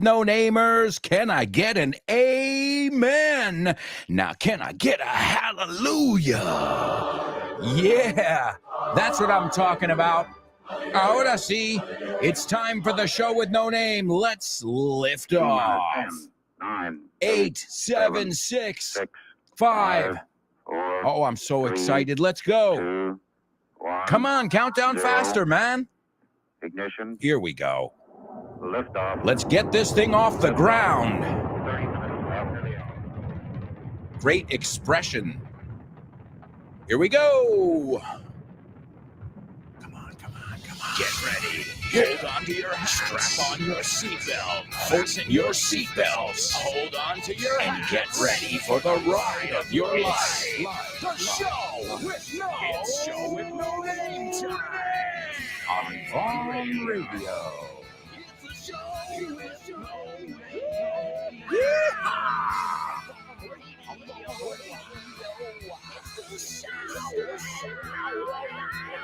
No-namers, can I get an amen? Now, can I get a hallelujah? Yeah, that's what I'm talking about. Ahora sí, it's time for the show with no name. Let's lift off. 9, 8, 7, 6, 5. Oh, I'm so excited. Let's go. 2, 1. Come on, count down faster, man. Ignition. Here we go. Lift off. Let's get this thing off the ground. 30 minutes after the hour. Great expression. Here we go. Come on, come on, come on. Get ready. Hold on to your hats. Strap on your seatbelt. Fasten your seatbelts. Hold on to your hats. And get ready for the ride of your life. The show with no. It's show with no name time. On Vaughn Radio. It's the show with no name.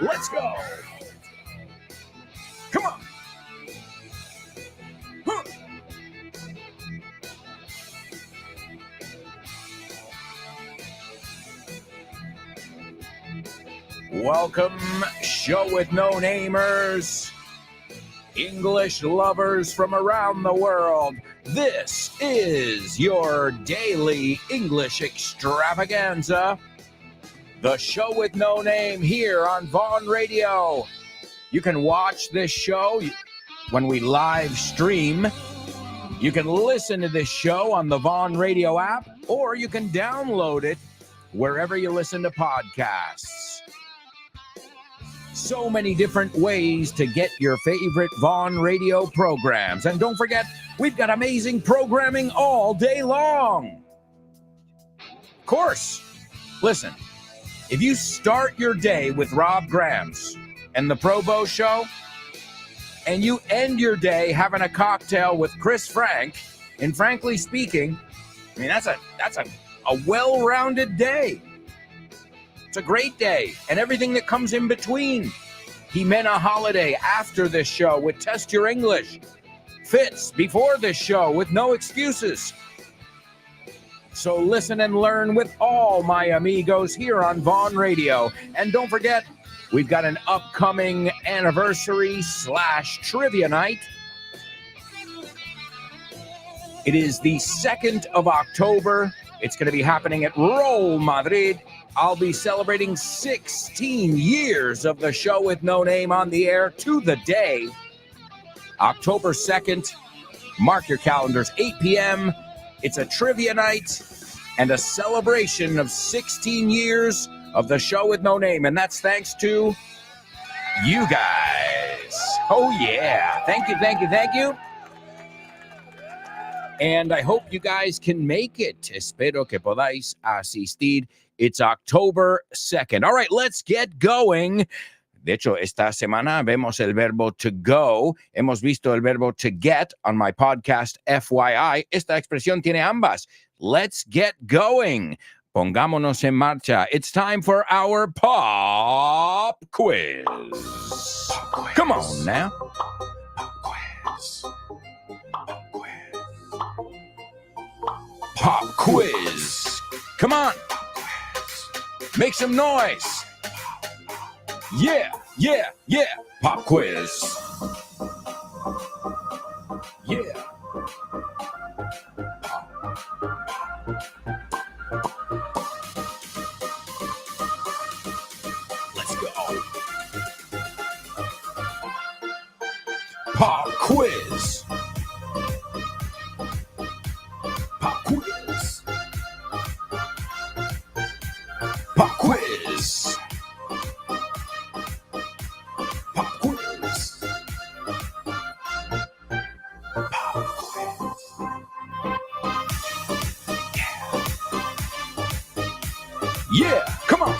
Let's go. Come on. Huh. Welcome, show with no namers, English lovers from around the world. This is your daily English extravaganza. The show with no name here on Vaughn Radio. You can watch this show when we live stream. You can listen to this show on the Vaughn Radio app, or you can download it wherever you listen to podcasts. So many different ways to get your favorite Vaughn Radio programs. And don't forget, we've got amazing programming all day long. Of course, listen. If you start your day with Rob Grams and the Provo Show, and you end your day having a cocktail with Chris Frank, and frankly speaking, I mean, that's a well-rounded day. It's a great day, and everything that comes in between. Jimena Holiday after this show with Test Your English. Fitz before this show with No Excuses. So listen and learn with all my amigos here on Vaughn Radio. And don't forget, we've got an upcoming anniversary / trivia night. It is the 2nd of October. It's going to be happening at Roll Madrid. I'll be celebrating 16 years of the show with no name on the air to the day. October 2nd. Mark your calendars, 8 p.m. It's a trivia night and a celebration of 16 years of the show with no name. And that's thanks to you guys. Oh, yeah. Thank you, thank you, thank you. And I hope you guys can make it. Espero que podáis asistir. It's October 2nd. All right, let's get going. De hecho, esta semana vemos el verbo to go. Hemos visto el verbo to get on my podcast, FYI. Esta expresión tiene ambas. Let's get going. Pongámonos en marcha. It's time for our pop quiz. Pop quiz. Come on now. Pop quiz. Pop quiz. Pop quiz. Come on. Pop quiz. Make some noise. Yeah, yeah, yeah. Pop quiz. Yeah. Let's go. Pop quiz. Pop quiz. Pop quiz. Pop quiz. Pop quiz. Yeah, come on.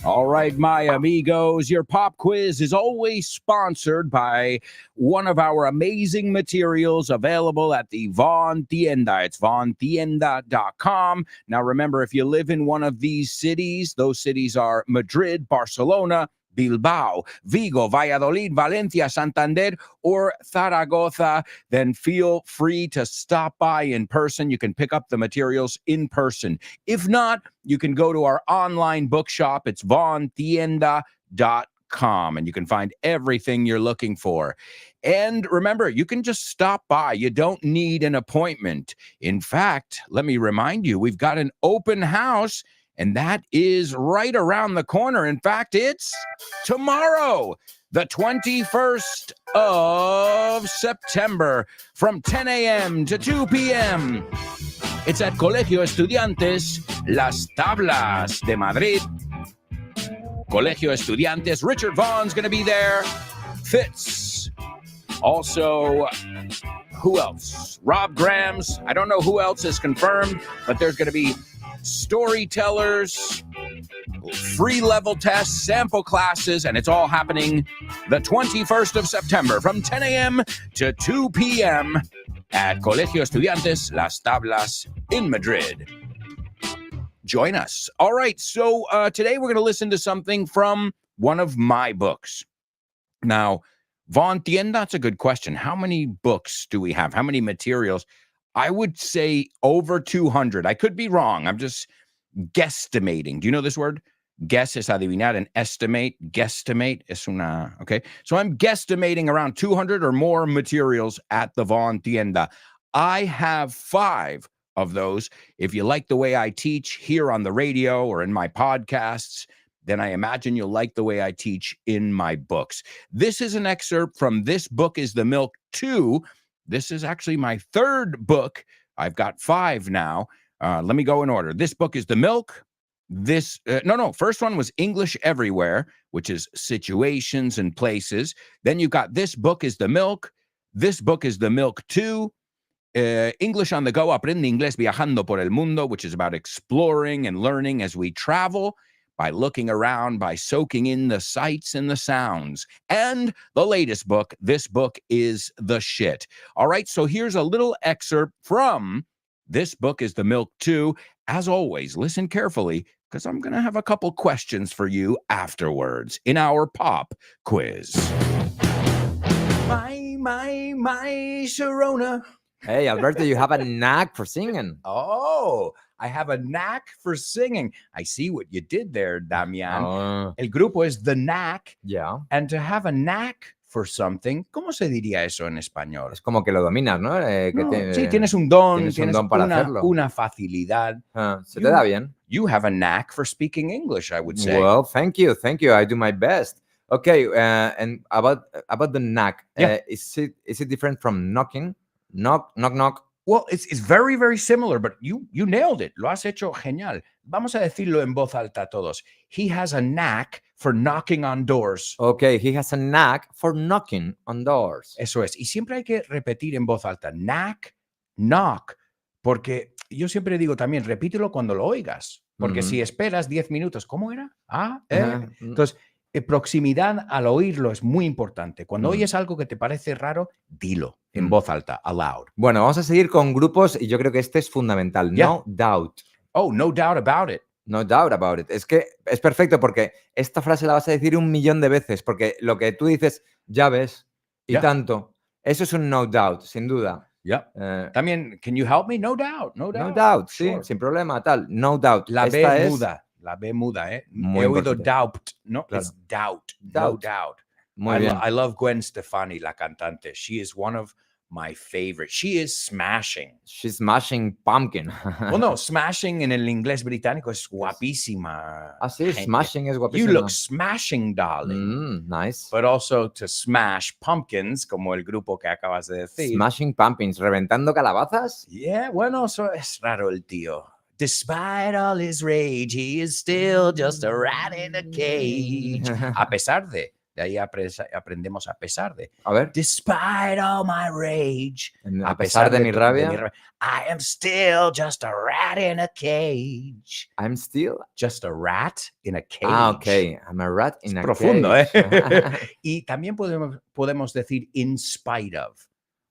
All right, my amigos, your pop quiz is always sponsored by one of our amazing materials available at the Vaughn Tienda. It's vaughntienda.com. Now, remember, if you live in one of these cities, those cities are Madrid, Barcelona, Bilbao, Vigo, Valladolid, Valencia, Santander, or Zaragoza, then feel free to stop by in person. You can pick up the materials in person. If not, you can go to our online bookshop. It's vontienda.com, and you can find everything you're looking for. And remember, you can just stop by. You don't need an appointment. In fact, let me remind you, we've got an open house, and that is right around the corner. In fact, it's tomorrow, the 21st of September, from 10 a.m. to 2 p.m. It's at Colegio Estudiantes Las Tablas de Madrid. Colegio Estudiantes. Richard Vaughn's going to be there. Fitz. Also, who else? Rob Grams. I don't know who else is confirmed, but there's going to be storytellers, free level tests, sample classes, and it's all happening the 21st of September from 10 a.m. to 2 p.m. at Colegio Estudiantes Las Tablas in Madrid. Join us. All right, so today we're going to listen to something from one of my books. Now, Von Tien, that's a good question. How many books do we have? How many materials? I would say over 200. I could be wrong. I'm just guesstimating. Do you know this word? Guess es adivinar, and estimate. Guesstimate es una, okay? So I'm guesstimating around 200 or more materials at the Von Tienda. I have 5 of those. If you like the way I teach here on the radio or in my podcasts, then I imagine you'll like the way I teach in my books. This is an excerpt from This Book is the Milk 2. This is actually my 3rd book. I've got 5 now. Let me go in order. This Book is the Milk. First one was English Everywhere, which is situations and places. Then you got This Book is the Milk. This Book is the Milk 2. English on the Go, Aprende Inglés Viajando por el Mundo, which is about exploring and learning as we travel, by looking around, by soaking in the sights and the sounds. And the latest book, This Book is the Shit. All right, so here's a little excerpt from This Book is the Milk 2. As always, listen carefully, because I'm going to have a couple questions for you afterwards in our pop quiz. My, Sharona. Hey, Alberto, you have a knack for singing. Oh, I have a knack for singing. I see what you did there, Damián. El grupo es The Knack. Yeah. And to have a knack for something, ¿cómo se diría eso en español? Es como que lo dominas, ¿no? Sí, tienes un don, tienes un don para hacerlo. Una facilidad. Se te da bien. You have a knack for speaking English, I would say. Well, thank you. I do my best. Okay, and about the knack, yeah. Is it different from knocking? Knock, knock, knock. Well, it's very, very similar, but you nailed it. Lo has hecho genial. Vamos a decirlo en voz alta todos. He has a knack for knocking on doors. Okay, he has a knack for knocking on doors. Eso es. Y siempre hay que repetir en voz alta. Knack, knock. Porque yo siempre digo también, repítelo cuando lo oigas. Porque si esperas 10 minutos, ¿cómo era? Entonces, proximidad al oírlo es muy importante. Cuando oyes algo que te parece raro, dilo en voz alta, aloud. Bueno, vamos a seguir con grupos y yo creo que este es fundamental. Yeah. No doubt. Oh, no doubt about it. No doubt about it. Es que es perfecto porque esta frase la vas a decir 1.000.000 de veces porque lo que tú dices, ya ves, y tanto, eso es un no doubt, sin duda. Yeah. También, can you help me? No doubt, no doubt. No doubt, sure. Sí, sin problema, tal. No doubt. La esta B es... muda. La B muda, ¿eh? Muy He oído importante. doubt, ¿no? Claro. It's doubt. Doubt. No doubt. Muy bien. I love Gwen Stefani, la cantante. She is one of my favorites. She is smashing. She's smashing pumpkin. Well, no, smashing en el inglés británico es guapísima. Ah, sí, gente. smashing es guapísima. You look smashing, darling. Nice. But also to smash pumpkins, como el grupo que acabas de decir. Smashing pumpkins, reventando calabazas. Yeah, bueno, eso es raro el tío. Despite all his rage, he is still just a rat in a cage. A pesar de ahí aprendemos a pesar de. A ver. Despite all my rage, A pesar de mi rabia. I am still just a rat in a cage. I'm still Just a rat in a cage. Ah, ok. I'm a rat in a Profundo, cage. Y también podemos decir in spite of.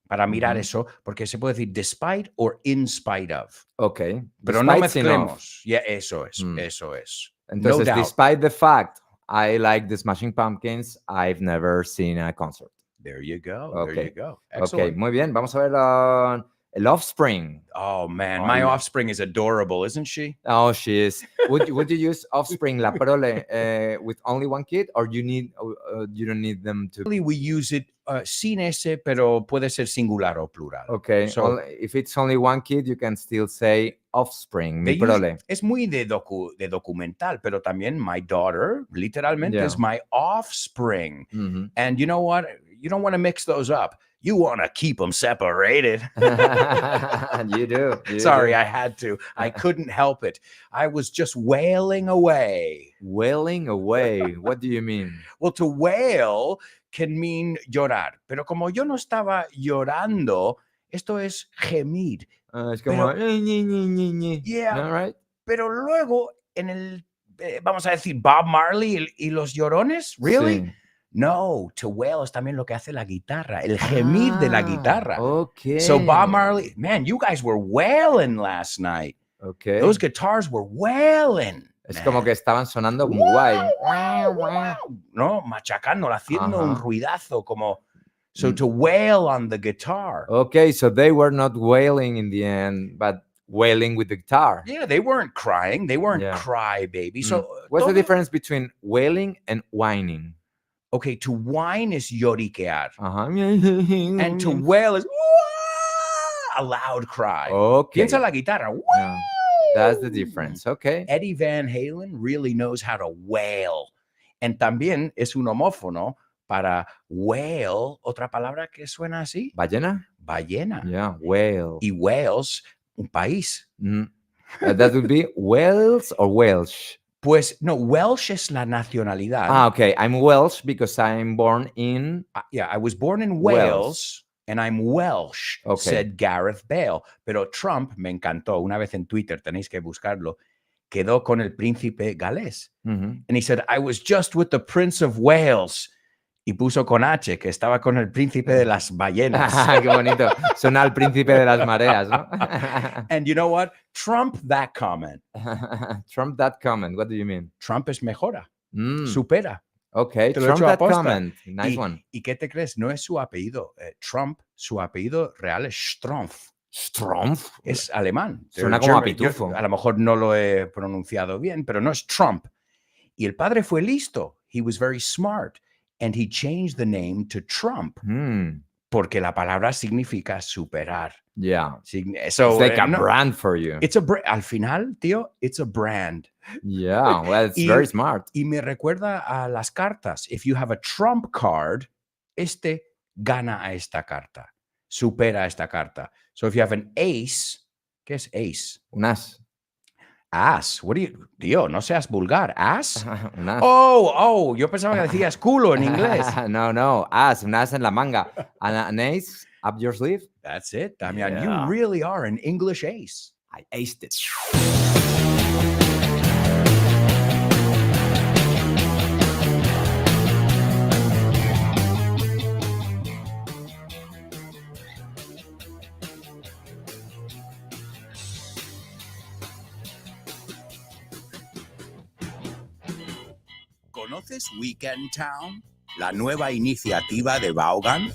Para mirar eso, porque se puede decir despite or in spite of. Ok. Pero no Despite mezclemos. Yeah, eso es, eso es. Entonces, no doubt. despite the fact I like the Smashing Pumpkins. I've never seen a concert. There you go. There Okay. you go. Ok, Excellent. muy bien. Vamos a ver el Offspring. Oh, man. Oh, My yeah. offspring is adorable, isn't she? Oh, she is. Would you use Offspring, la prole, with only one kid, or you don't need them to? Really, we use it sin ese, pero puede ser singular o plural. Okay, So, if it's only one kid, you can still say Offspring, mi they use- prole. es muy de documental, pero también my daughter, literalmente, Yeah. is my offspring. Mhm. And you know what? You don't want to mix those up. You want to keep them separated. You do. you Sorry, do. I had to. I couldn't help it. I was just wailing away. Wailing away. What do you mean? Well, to wail can mean llorar, pero como yo no estaba llorando, esto es gemir. Es como. Pero- Yeah. No, right? Pero luego, en el, vamos a decir, Bob Marley y los llorones, ¿really? Sí. No, to wail es también lo que hace la guitarra, el gemir de la guitarra. Okay. So Bob Marley, man, you guys were wailing last night. Okay. Those guitars were wailing. Es man. como que estaban sonando muy guay. No, machacando, haciendo un Ajá. ruidazo como. So Mm. to wail on the guitar. Okay, so they were not wailing in the end, but wailing with the guitar. Yeah, they weren't crying. They weren't Yeah. cry baby. Mm. So What's the todo- difference between wailing and whining? Okay, to whine is lloriquear. Ajá. And to wail is a loud cry. Okay. Piensa la guitarra. Yeah, that's the difference. Okay. Eddie Van Halen really knows how to wail. And también es un homófono para whale, otra palabra que suena así, Ballena? ballena. Yeah, whale. Y Wales, un país. Mm. That would be Wales or Welsh? Pues no, Welsh es la nacionalidad. Ah, okay. I'm Welsh because I'm born in. Yeah, I was born in Wales. Wales and I'm Welsh, Okay. said Gareth Bale. Pero Trump, me encantó, una vez en Twitter, tenéis que buscarlo, quedó con el príncipe galés. Mhm. And he said, I was just with the Prince of Wales. Y puso con H, que estaba con el príncipe de las ballenas. Qué bonito. Suena al príncipe de las mareas, ¿no? And you know what? Trump that comment. Trump that comment. What do you mean? Trump es mejora, Mm, supera. okay, Te lo he Trump hecho that aposta. comment. Nice y, one. ¿Y qué te crees? No es su apellido. Trump, su apellido real es Strumpf. Strumpf. Es alemán. Suena They're como a German. Yo pitufo. a lo mejor no lo he pronunciado bien, pero no es Trump. Y el padre fue listo. He was very smart. And he changed the name to Trump. Hmm. Porque la palabra significa superar. Yeah. So, It's like a no, brand for you. it's a al final, tío, it's a brand. Yeah, well, it's Y- very smart. Y me recuerda a las cartas. If you have a Trump card, gana a esta carta. Supera a esta carta. So if you have an ace, ¿qué es ace? Un as. Ass. What do you, tío, no seas vulgar. Ass? Un as. Oh, yo pensaba que decías culo en inglés. No, as. Un as en la manga. An ace up your sleeve. That's it, Damian. Yeah. You really are an English ace. I aced it. ¿Conoces Weekend Town? La nueva iniciativa de Vaughan.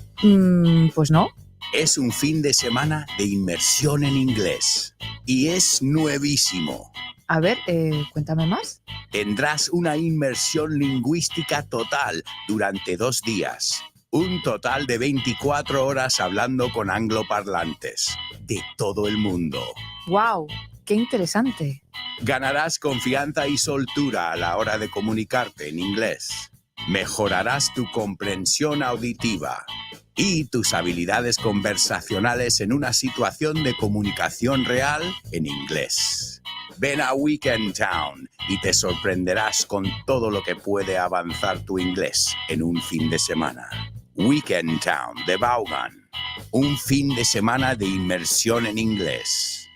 Pues no. Es un fin de semana de inmersión en inglés. Y es nuevísimo. A ver, cuéntame más. Tendrás una inmersión lingüística total durante 2 días. Un total de 24 horas hablando con angloparlantes de todo el mundo. ¡Wow! ¡Qué interesante! Ganarás confianza y soltura a la hora de comunicarte en inglés. Mejorarás tu comprensión auditiva y tus habilidades conversacionales en una situación de comunicación real en inglés. Ven a Weekend Town y te sorprenderás con todo lo que puede avanzar tu inglés en un fin de semana. Weekend Town de Vaughan. Un fin de semana de inmersión en inglés.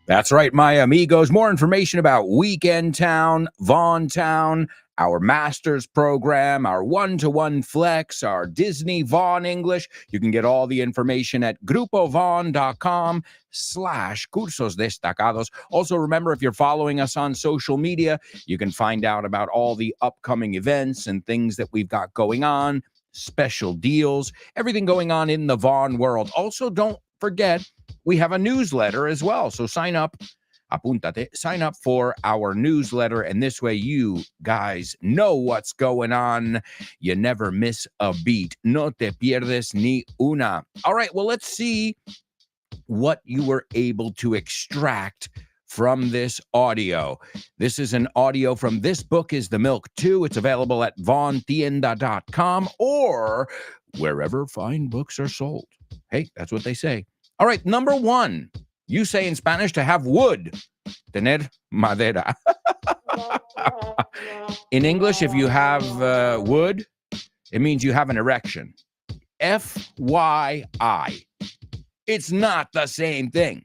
That's right, my amigos. More information about Weekend Town, Vaughan Town, our master's program, our one-to-one flex, our Disney Vaughn English. You can get all the information at grupovaughn.com/cursos destacados. Also, remember, if you're following us on social media, you can find out about all the upcoming events and things that we've got going on, special deals, everything going on in the Vaughn world. Also, don't forget, we have a newsletter as well. So sign up. Apúntate, sign up for our newsletter, and this way you guys know what's going on. You never miss a beat. No te pierdes ni una. All right, well, let's see what you were able to extract from this audio. This is an audio from This Book is the Milk Too. It's available at vaughntienda.com or wherever fine books are sold. Hey, that's what they say. All right, number one. You say in Spanish to have wood, tener madera. In English, if you have wood, it means you have an erection. FYI. It's not the same thing,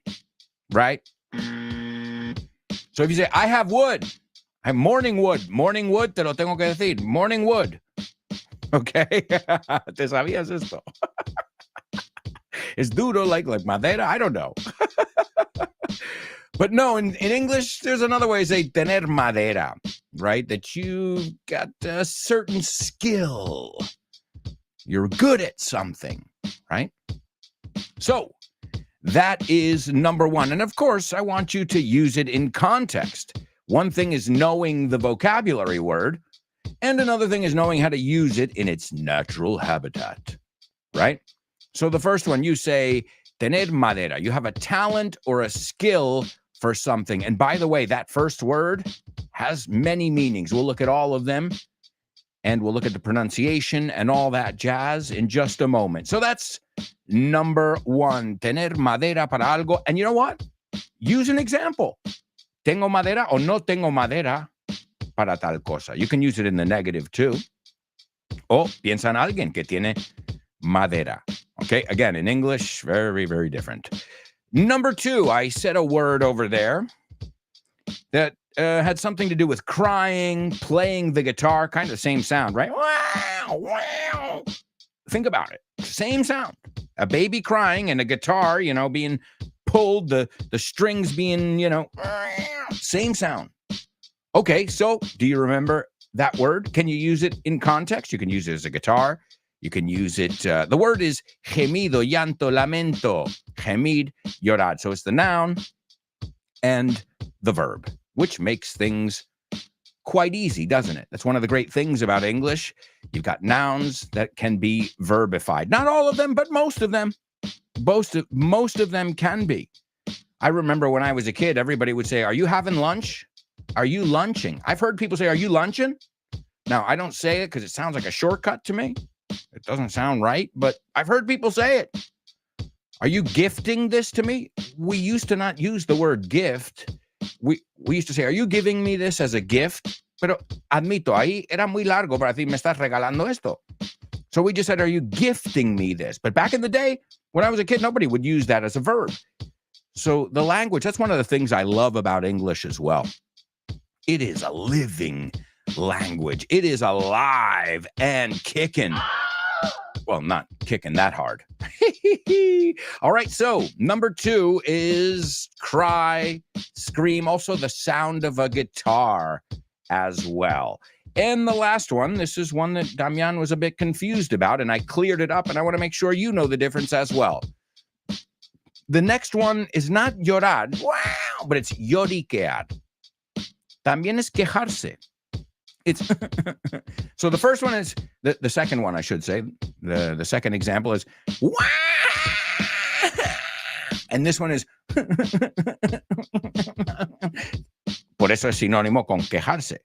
right? So if you say, I have wood, I have morning wood, te lo tengo que decir, morning wood. Okay? ¿Te sabías esto? It's duro like madera? I don't know. But no, in English, there's another way to say tener madera, right? That you got a certain skill. You're good at something, right? So that is number one. And of course, I want you to use it in context. One thing is knowing the vocabulary word, and another thing is knowing how to use it in its natural habitat, right? So the first one, you say, tener madera. You have a talent or a skill for something. And by the way, that first word has many meanings. We'll look at all of them, and we'll look at the pronunciation and all that jazz in just a moment. So that's number one, tener madera para algo. And you know what? Use an example. Tengo madera o no tengo madera para tal cosa. You can use it in the negative too. O piensa en alguien que tiene madera. Okay, again, in English, very, very different. Number two, I said a word over there that had something to do with crying, playing the guitar, kind of the same sound, right? Wow, wow. Think about it. Same sound. A baby crying and a guitar, being pulled, the strings being, same sound. Okay, so do you remember that word? Can you use it in context? You can use it as a guitar. You can use it. The word is gemido, llanto, lamento. Gemir, llorar. So it's the noun and the verb, which makes things quite easy, doesn't it? That's one of the great things about English. You've got nouns that can be verbified. Not all of them, but most of them. Most of them can be. I remember when I was a kid, everybody would say, are you having lunch? Are you lunching? I've heard people say, are you lunching? Now, I don't say it because it sounds like a shortcut to me. It doesn't sound right, but I've heard people say it. Are you gifting this to me? We used to not use the word gift. We used to say, are you giving me this as a gift? Pero admito, ahí era muy largo para decir, me estás regalando esto. So we just said, are you gifting me this? But back in the day, when I was a kid, nobody would use that as a verb. So the language, that's one of the things I love about English as well. It is a living language. It is alive and kicking. Well, not kicking that hard. All right, so number two is cry, scream, also the sound of a guitar as well. And the last one, this is one that Damian was a bit confused about, and I cleared it up, and I want to make sure you know the difference as well. The next one is not llorar, wow, but it's lloriquear. También es quejarse. It's so the first one is the second one, I should say. The second example is wah! And this one is por eso es sinónimo con quejarse.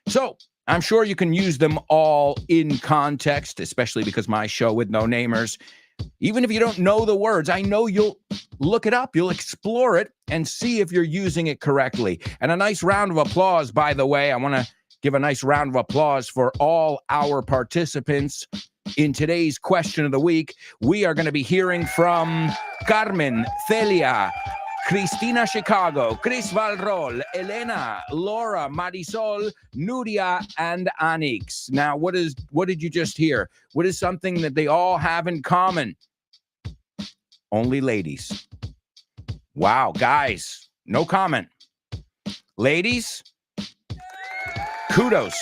So I'm sure you can use them all in context, especially because my show with no namers, even if you don't know the words, I know you'll look it up, you'll explore it and see if you're using it correctly. And a nice round of applause, by the way. I want to give a nice round of applause for all our participants in today's question of the week. We are going to be hearing from Carmen, Celia, Cristina Chicago, Chris Valrol, Elena, Laura, Marisol, Nuria, and Anix. Now, what did you just hear? What is something that they all have in common? Only ladies. Wow, guys, no comment. Ladies, kudos.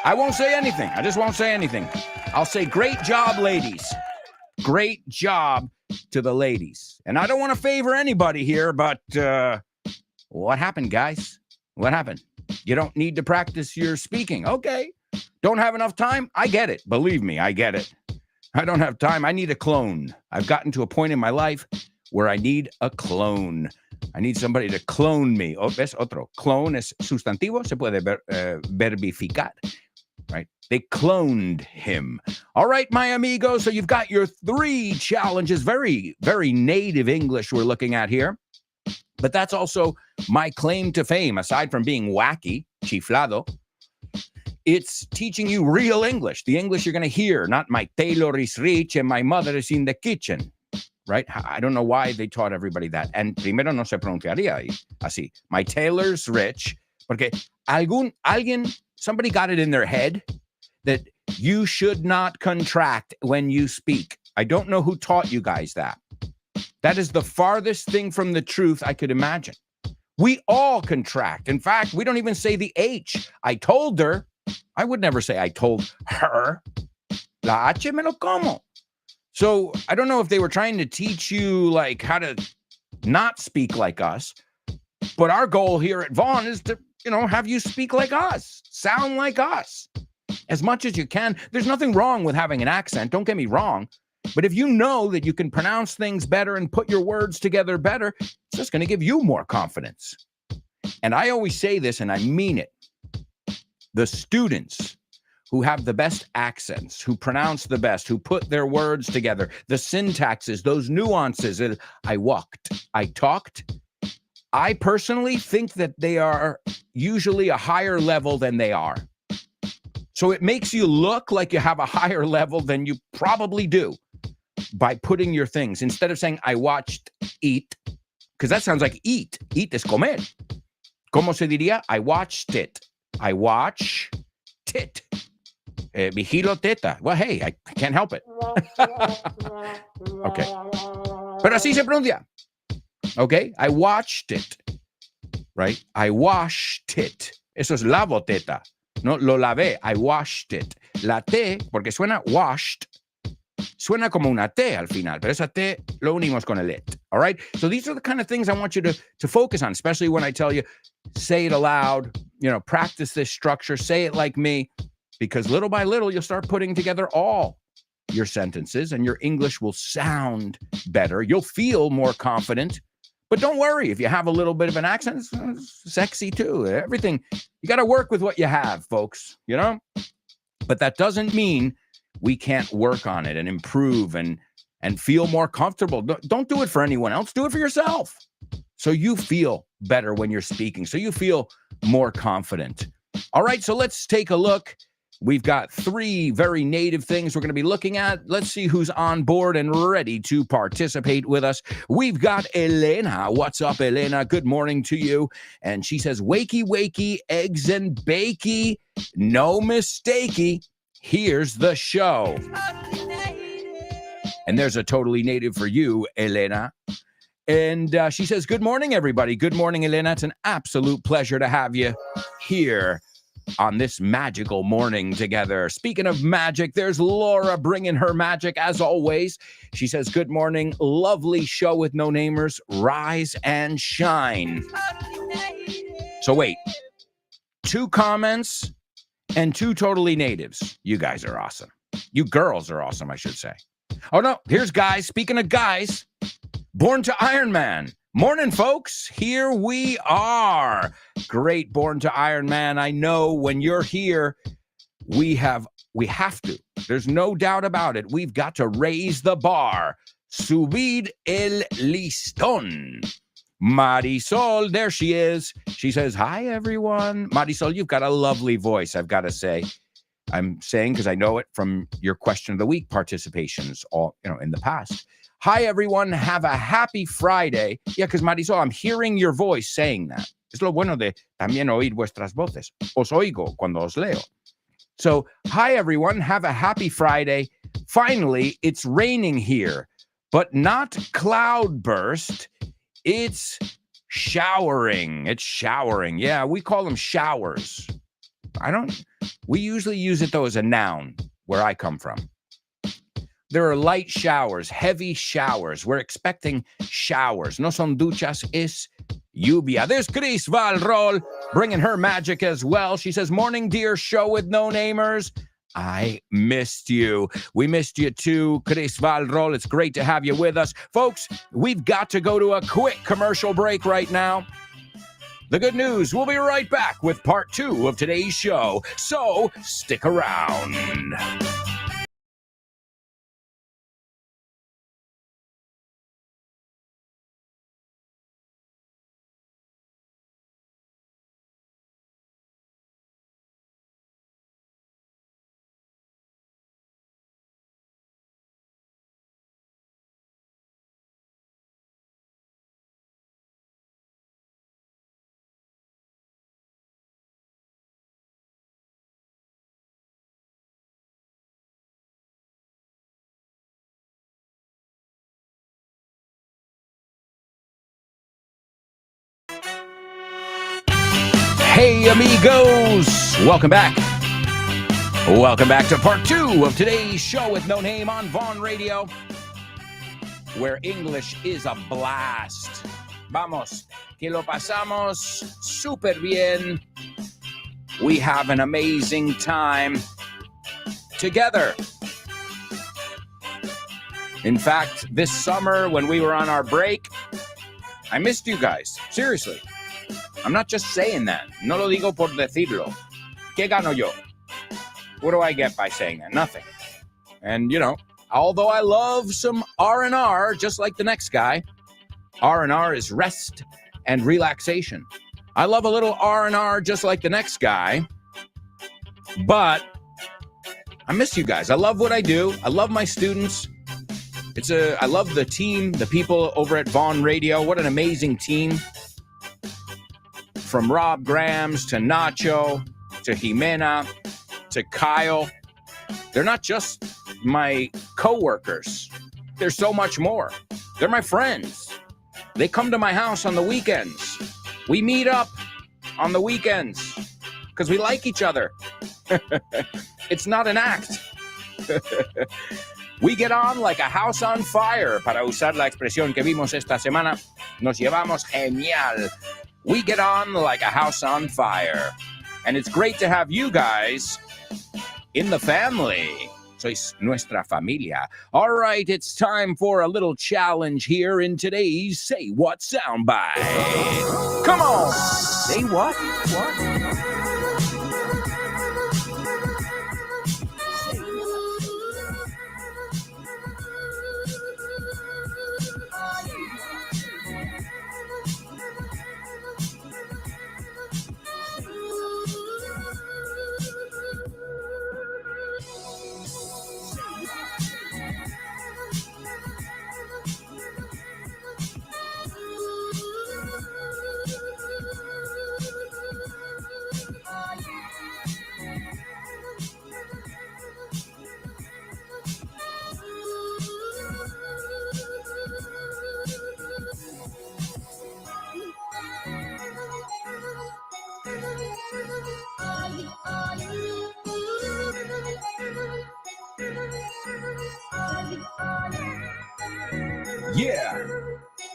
I won't say anything. I just won't say anything. I'll say great job, ladies. Great job to the ladies. And I don't want to favor anybody here, but what happened, guys? What happened? You don't need to practice your speaking. Okay. Don't have enough time? I get it. Believe me, I get it. I don't have time. I need a clone. I've gotten to a point in my life where I need a clone. I need somebody to clone me. Oh, ves otro. Clone es sustantivo, se puede verbificar. Right? They cloned him. All right, my amigos. So you've got your 3 challenges. Very, very native English we're looking at here. But that's also my claim to fame. Aside from being wacky, chiflado, it's teaching you real English. The English you're going to hear, not my tailor is rich and my mother is in the kitchen. Right? I don't know why they taught everybody that. And primero no se pronunciaría así. My tailor's rich. Porque somebody got it in their head that you should not contract when you speak. I don't know who taught you guys that. That is the farthest thing from the truth I could imagine. We all contract. In fact, we don't even say the H. I told her. I would never say I told her. La H me lo como. So I don't know if they were trying to teach you like how to not speak like us. But our goal here at Vaughn is to, have you speak like us, sound like us as much as you can. There's nothing wrong with having an accent. Don't get me wrong. But if you know that you can pronounce things better and put your words together better, it's just going to give you more confidence. And I always say this, and I mean it. The students who have the best accents, who pronounce the best, who put their words together, the syntaxes, those nuances, I walked, I talked, I personally think that they are usually a higher level than they are. So it makes you look like you have a higher level than you probably do by putting your things. Instead of saying, I watched eat, because that sounds like eat. Eat es comer. ¿Cómo se diría? I watched it. I watch tit. Vigilo teta. Well, hey, I can't help it. Okay. Pero así se pronuncia. Okay, I watched it, right? I washed it. Eso es lavo teta. No, lo lavé. I washed it. La T, porque suena washed, suena como una T al final, pero esa T lo unimos con el it. All right? So these are the kind of things I want you to focus on, especially when I tell you, say it aloud, practice this structure, say it like me, because little by little, you'll start putting together all your sentences and your English will sound better. You'll feel more confident. But don't worry, if you have a little bit of an accent, it's sexy too. Everything, you got to work with what you have, folks, But that doesn't mean we can't work on it and improve and feel more comfortable. Don't do it for anyone else. Do it for yourself. So you feel better when you're speaking. So you feel more confident. All right, so let's take a look. We've got 3 very native things we're going to be looking at. Let's see who's on board and ready to participate with us. We've got Elena. What's up, Elena? Good morning to you. And she says, wakey, wakey, eggs and bakey. No mistakey. Here's the show. And there's a totally native for you, Elena. And she says, good morning, everybody. Good morning, Elena. It's an absolute pleasure to have you here on this magical morning together. Speaking of magic, there's Laura bringing her magic as always. She says, good morning, lovely show with no namers, rise and shine. So wait, 2 comments and 2 totally natives. You guys are awesome. You girls are awesome, I should say. Oh no, here's guys. Speaking of guys, Born to Iron Man. Morning, folks. Here we are. Great Born to Iron Man. I know when you're here, we have to. There's no doubt about it. We've got to raise the bar. Subir el listón. Marisol, there she is. She says, hi, everyone. Marisol, you've got a lovely voice, I've got to say. I'm saying because I know it from your question of the week participations all in the past. Hi, everyone. Have a happy Friday. Yeah, because Marisol, I'm hearing your voice saying that. Es lo bueno de también oír vuestras voces. Os oigo cuando os leo. So, hi, everyone. Have a happy Friday. Finally, it's raining here, but not cloudburst. It's showering. It's showering. Yeah, we call them showers. We usually use it, though, as a noun where I come from. There are light showers, heavy showers. We're expecting showers. No son duchas, es lluvia. There's Chris Valrol bringing her magic as well. She says, morning, dear show with no-namers. I missed you. We missed you too, Chris Valrol. It's great to have you with us. Folks, we've got to go to a quick commercial break right now. The good news, we'll be right back with part 2 of today's show. So stick around. Hey, amigos. Welcome back. Welcome back to part 2 of today's show with No Name on Vaughn Radio, where English is a blast. Vamos, que lo pasamos super bien. We have an amazing time together. In fact, this summer when we were on our break, I missed you guys. Seriously. I'm not just saying that. No lo digo por decirlo. ¿Qué gano yo? What do I get by saying that? Nothing. And, although I love some R&R, just like the next guy, R&R is rest and relaxation. I love a little R&R just like the next guy, but I miss you guys. I love what I do. I love my students. I love the team, the people over at Vaughn Radio. What an amazing team. From Rob Grams to Nacho to Jimena to Kyle. They're not just my co-workers. They're so much more. They're my friends. They come to my house on the weekends. We meet up on the weekends because we like each other. It's not an act. We get on like a house on fire, para usar la expresión que vimos esta semana. Nos llevamos genial. We get on like a house on fire. And it's great to have you guys in the family. Sois nuestra familia. All right, it's time for a little challenge here in today's Say What Soundbite. Come on! Say what? What? Yeah,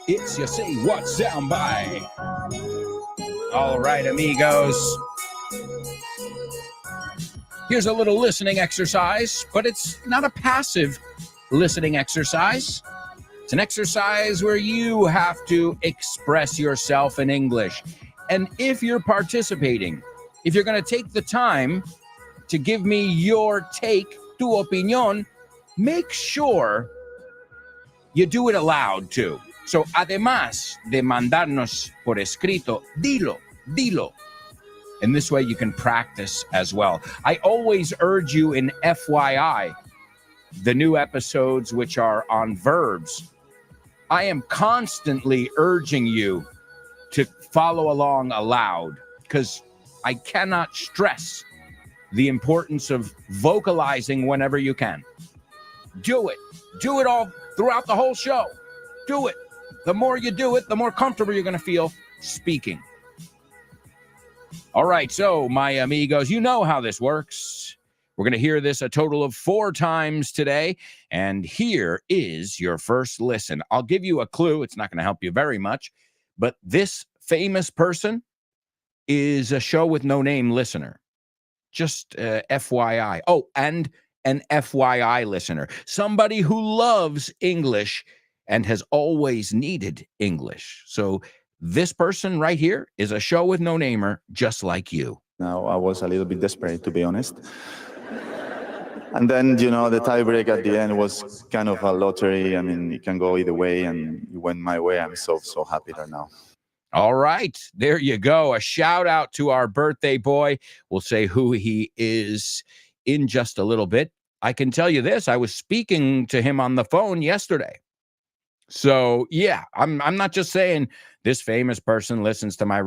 it's your Say What Soundbite. All right, amigos. Here's a little listening exercise, but it's not a passive listening exercise. It's an exercise where you have to express yourself in English. And if you're participating, if you're going to take the time to give me your take, tu opinión, make sure you do it aloud too. So, además de mandarnos por escrito, dilo. And this way you can practice as well. I always urge you in FYI the new episodes which are on verbs, I am constantly urging you to follow along aloud because I cannot stress the importance of vocalizing whenever you can. Do it. Do it all throughout the whole show. Do it. The more you do it, the more comfortable you're going to feel speaking. All right, so my amigos, you know how this works. We're going to hear this a total of 4 times today, and here is your first listen. I'll give you a clue. It's not going to help you very much, but this famous person is a show with no name listener. Just FYI. Oh, and an FYI listener. Somebody who loves English and has always needed English. So this person right here is a show with no namer, just like you. Now, I was a little bit desperate, to be honest. And then, the tiebreak at the end was kind of a lottery. I mean, it can go either way, and it went my way. I'm so happy right now. All right, there you go. A shout out to our birthday boy. We'll say who he is in just a little bit. I can tell you this, I was speaking to him on the phone yesterday. So, yeah, I'm not just saying this famous person listens to my...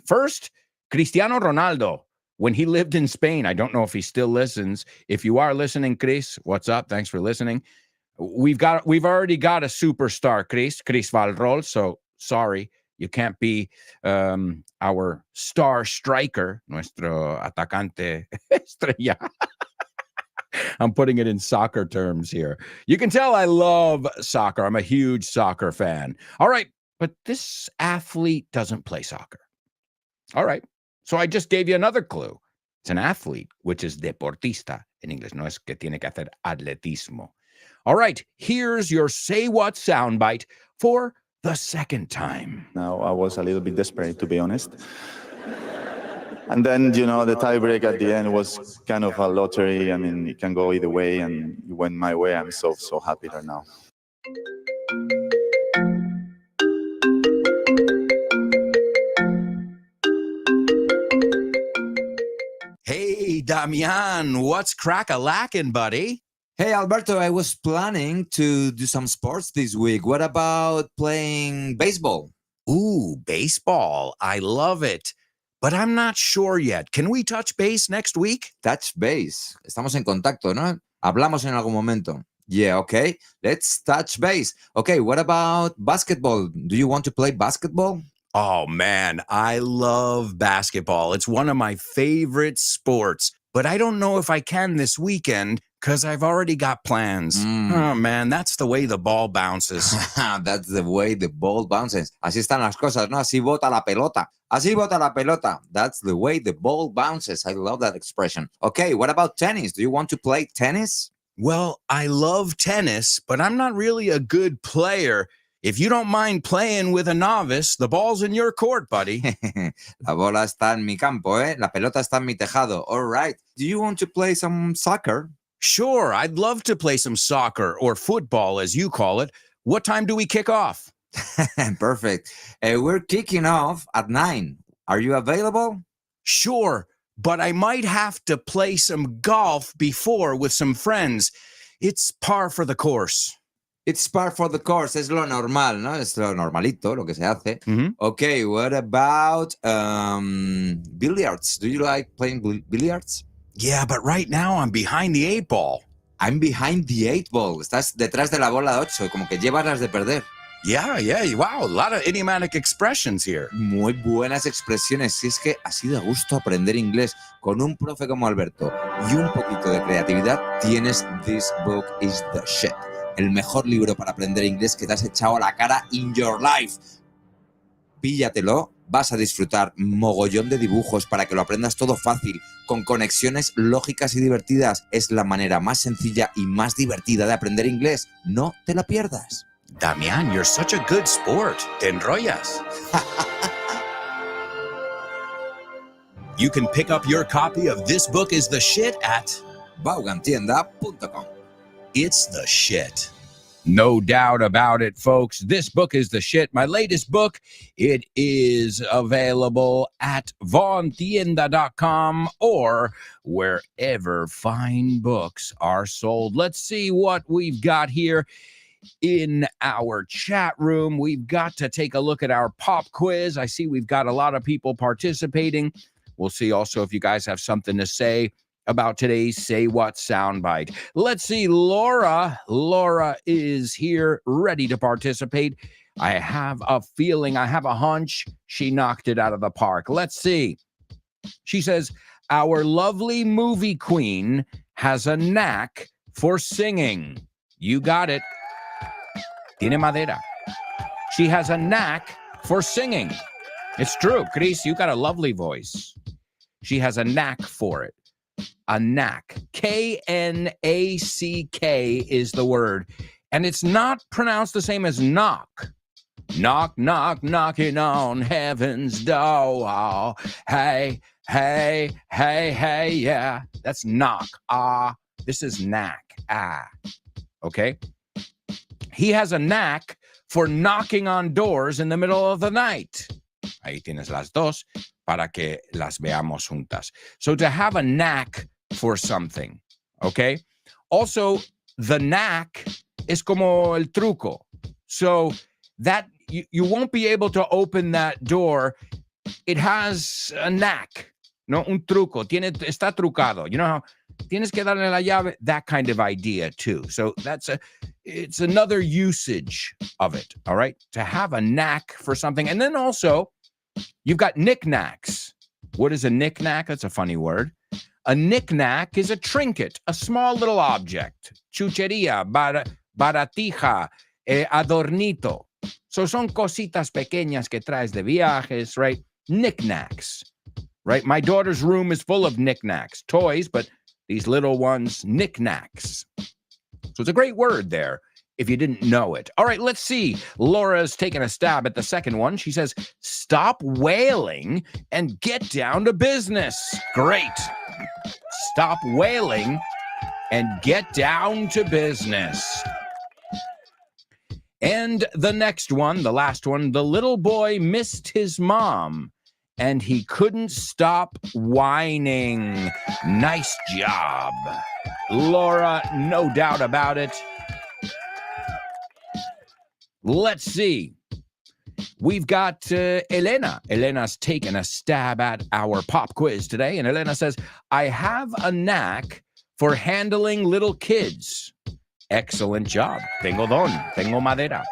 First, Cristiano Ronaldo, when he lived in Spain, I don't know if he still listens. If you are listening, Chris, what's up? Thanks for listening. We've already got a superstar, Chris Valrol, so sorry. You can't be our star striker, nuestro atacante estrella. I'm putting it in soccer terms here. You can tell I love soccer. I'm a huge soccer fan. All right, but this athlete doesn't play soccer. All right, so I just gave you another clue. It's an athlete, which is deportista in English. No es que tiene que hacer atletismo. All right, here's your Say What soundbite for the second time. Now, I was a little bit desperate, to be honest. And then, the tiebreak at the end was kind of a lottery. I mean, it can go either way, and it went my way. I'm so happy right now. Hey, Damian, what's crack-a-lackin', buddy? Hey, Alberto, I was planning to do some sports this week. What about playing baseball? Ooh, baseball. I love it. But I'm not sure yet. Can we touch base next week? Touch base. Estamos en contacto, ¿no? Hablamos en algún momento. Yeah, okay. Let's touch base. Okay, what about basketball? Do you want to play basketball? Oh, man, I love basketball. It's one of my favorite sports. But I don't know if I can this weekend because I've already got plans. Oh, man, that's the way the ball bounces. That's the way the ball bounces. Así están las cosas, ¿no? Así bota la pelota. Así bota la pelota. That's the way the ball bounces. I love that expression. Okay, what about tennis? Do you want to play tennis? Well, I love tennis, but I'm not really a good player. If you don't mind playing with a novice, the ball's in your court, buddy. La bola está en mi campo, ¿eh? La pelota está en mi tejado. All right. Do you want to play some soccer? Sure, I'd love to play some soccer or football, as you call it. What time do we kick off? Perfect. We're kicking off at 9. Are you available? Sure, but I might have to play some golf before with some friends. It's par for the course. It's par for the course. Es lo normal, ¿no? Es lo normalito, lo que se hace. Mm-hmm. Okay, what about billiards? Do you like playing billiards? Yeah, but right now I'm behind the 8 ball. I'm behind the 8 ball. Estás detrás de la bola 8, como que llevas las de perder. Yeah, wow, a lot of idiomatic expressions here. Muy buenas expresiones. Si es que así de gusto aprender inglés con un profe como Alberto y un poquito de creatividad, tienes This Book is the Shit. El mejor libro para aprender inglés que te has echado a la cara in your life. Píllatelo, vas a disfrutar mogollón de dibujos para que lo aprendas todo fácil, con conexiones lógicas y divertidas. Es la manera más sencilla y más divertida de aprender inglés. No te la pierdas. Damian, you're such a good sport. Te enrollas. You can pick up your copy of This Book is the Shit at Vaughantienda.com. It's the shit. No doubt about it, folks. This book is the shit. My latest book, it is available at vaughntienda.com or wherever fine books are sold. Let's see what we've got here in our chat room. We've got to take a look at our pop quiz. I see we've got a lot of people participating. We'll see also if you guys have something to say about today's Say What soundbite. Let's see, Laura. Laura is here, ready to participate. I have a feeling, I have a hunch, she knocked it out of the park. Let's see. She says, our lovely movie queen has a knack for singing. You got it. Tiene madera. She has a knack for singing. It's true. Chris, you got a lovely voice. She has a knack for it. A knack. K-N-A-C-K is the word. And it's not pronounced the same as knock. Knock, knock, knocking on heaven's door. Hey, hey, hey, hey, yeah. That's knock. Ah. This is knack. Ah. Okay? He has a knack for knocking on doors in the middle of the night. Ahí tienes las dos para que las veamos juntas. So to have a knack for something, okay? Also, the knack is como el truco. So that you won't be able to open that door. It has a knack, no, un truco. Está trucado. You know how tienes que darle la llave, that kind of idea too. So it's another usage of it, all right? To have a knack for something. And then also, you've got knickknacks. What is a knickknack? That's a funny word. A knickknack is a trinket, a small little object. Chuchería, baratija, adornito. So son cositas pequeñas que traes de viajes, right? Knickknacks, right? My daughter's room is full of knickknacks, toys, but these little ones, knickknacks. So it's a great word there if you didn't know it. All right, let's see. Laura's taking a stab at the second one. She says, stop wailing and get down to business. Great. Stop wailing and get down to business. And the next one, the last one, the little boy missed his mom and he couldn't stop whining. Nice job, Laura, no doubt about it. Let's see. We've got Elena. Elena's taken a stab at our pop quiz today. And Elena says, I have a knack for handling little kids. Excellent job. Tengo don. Tengo madera.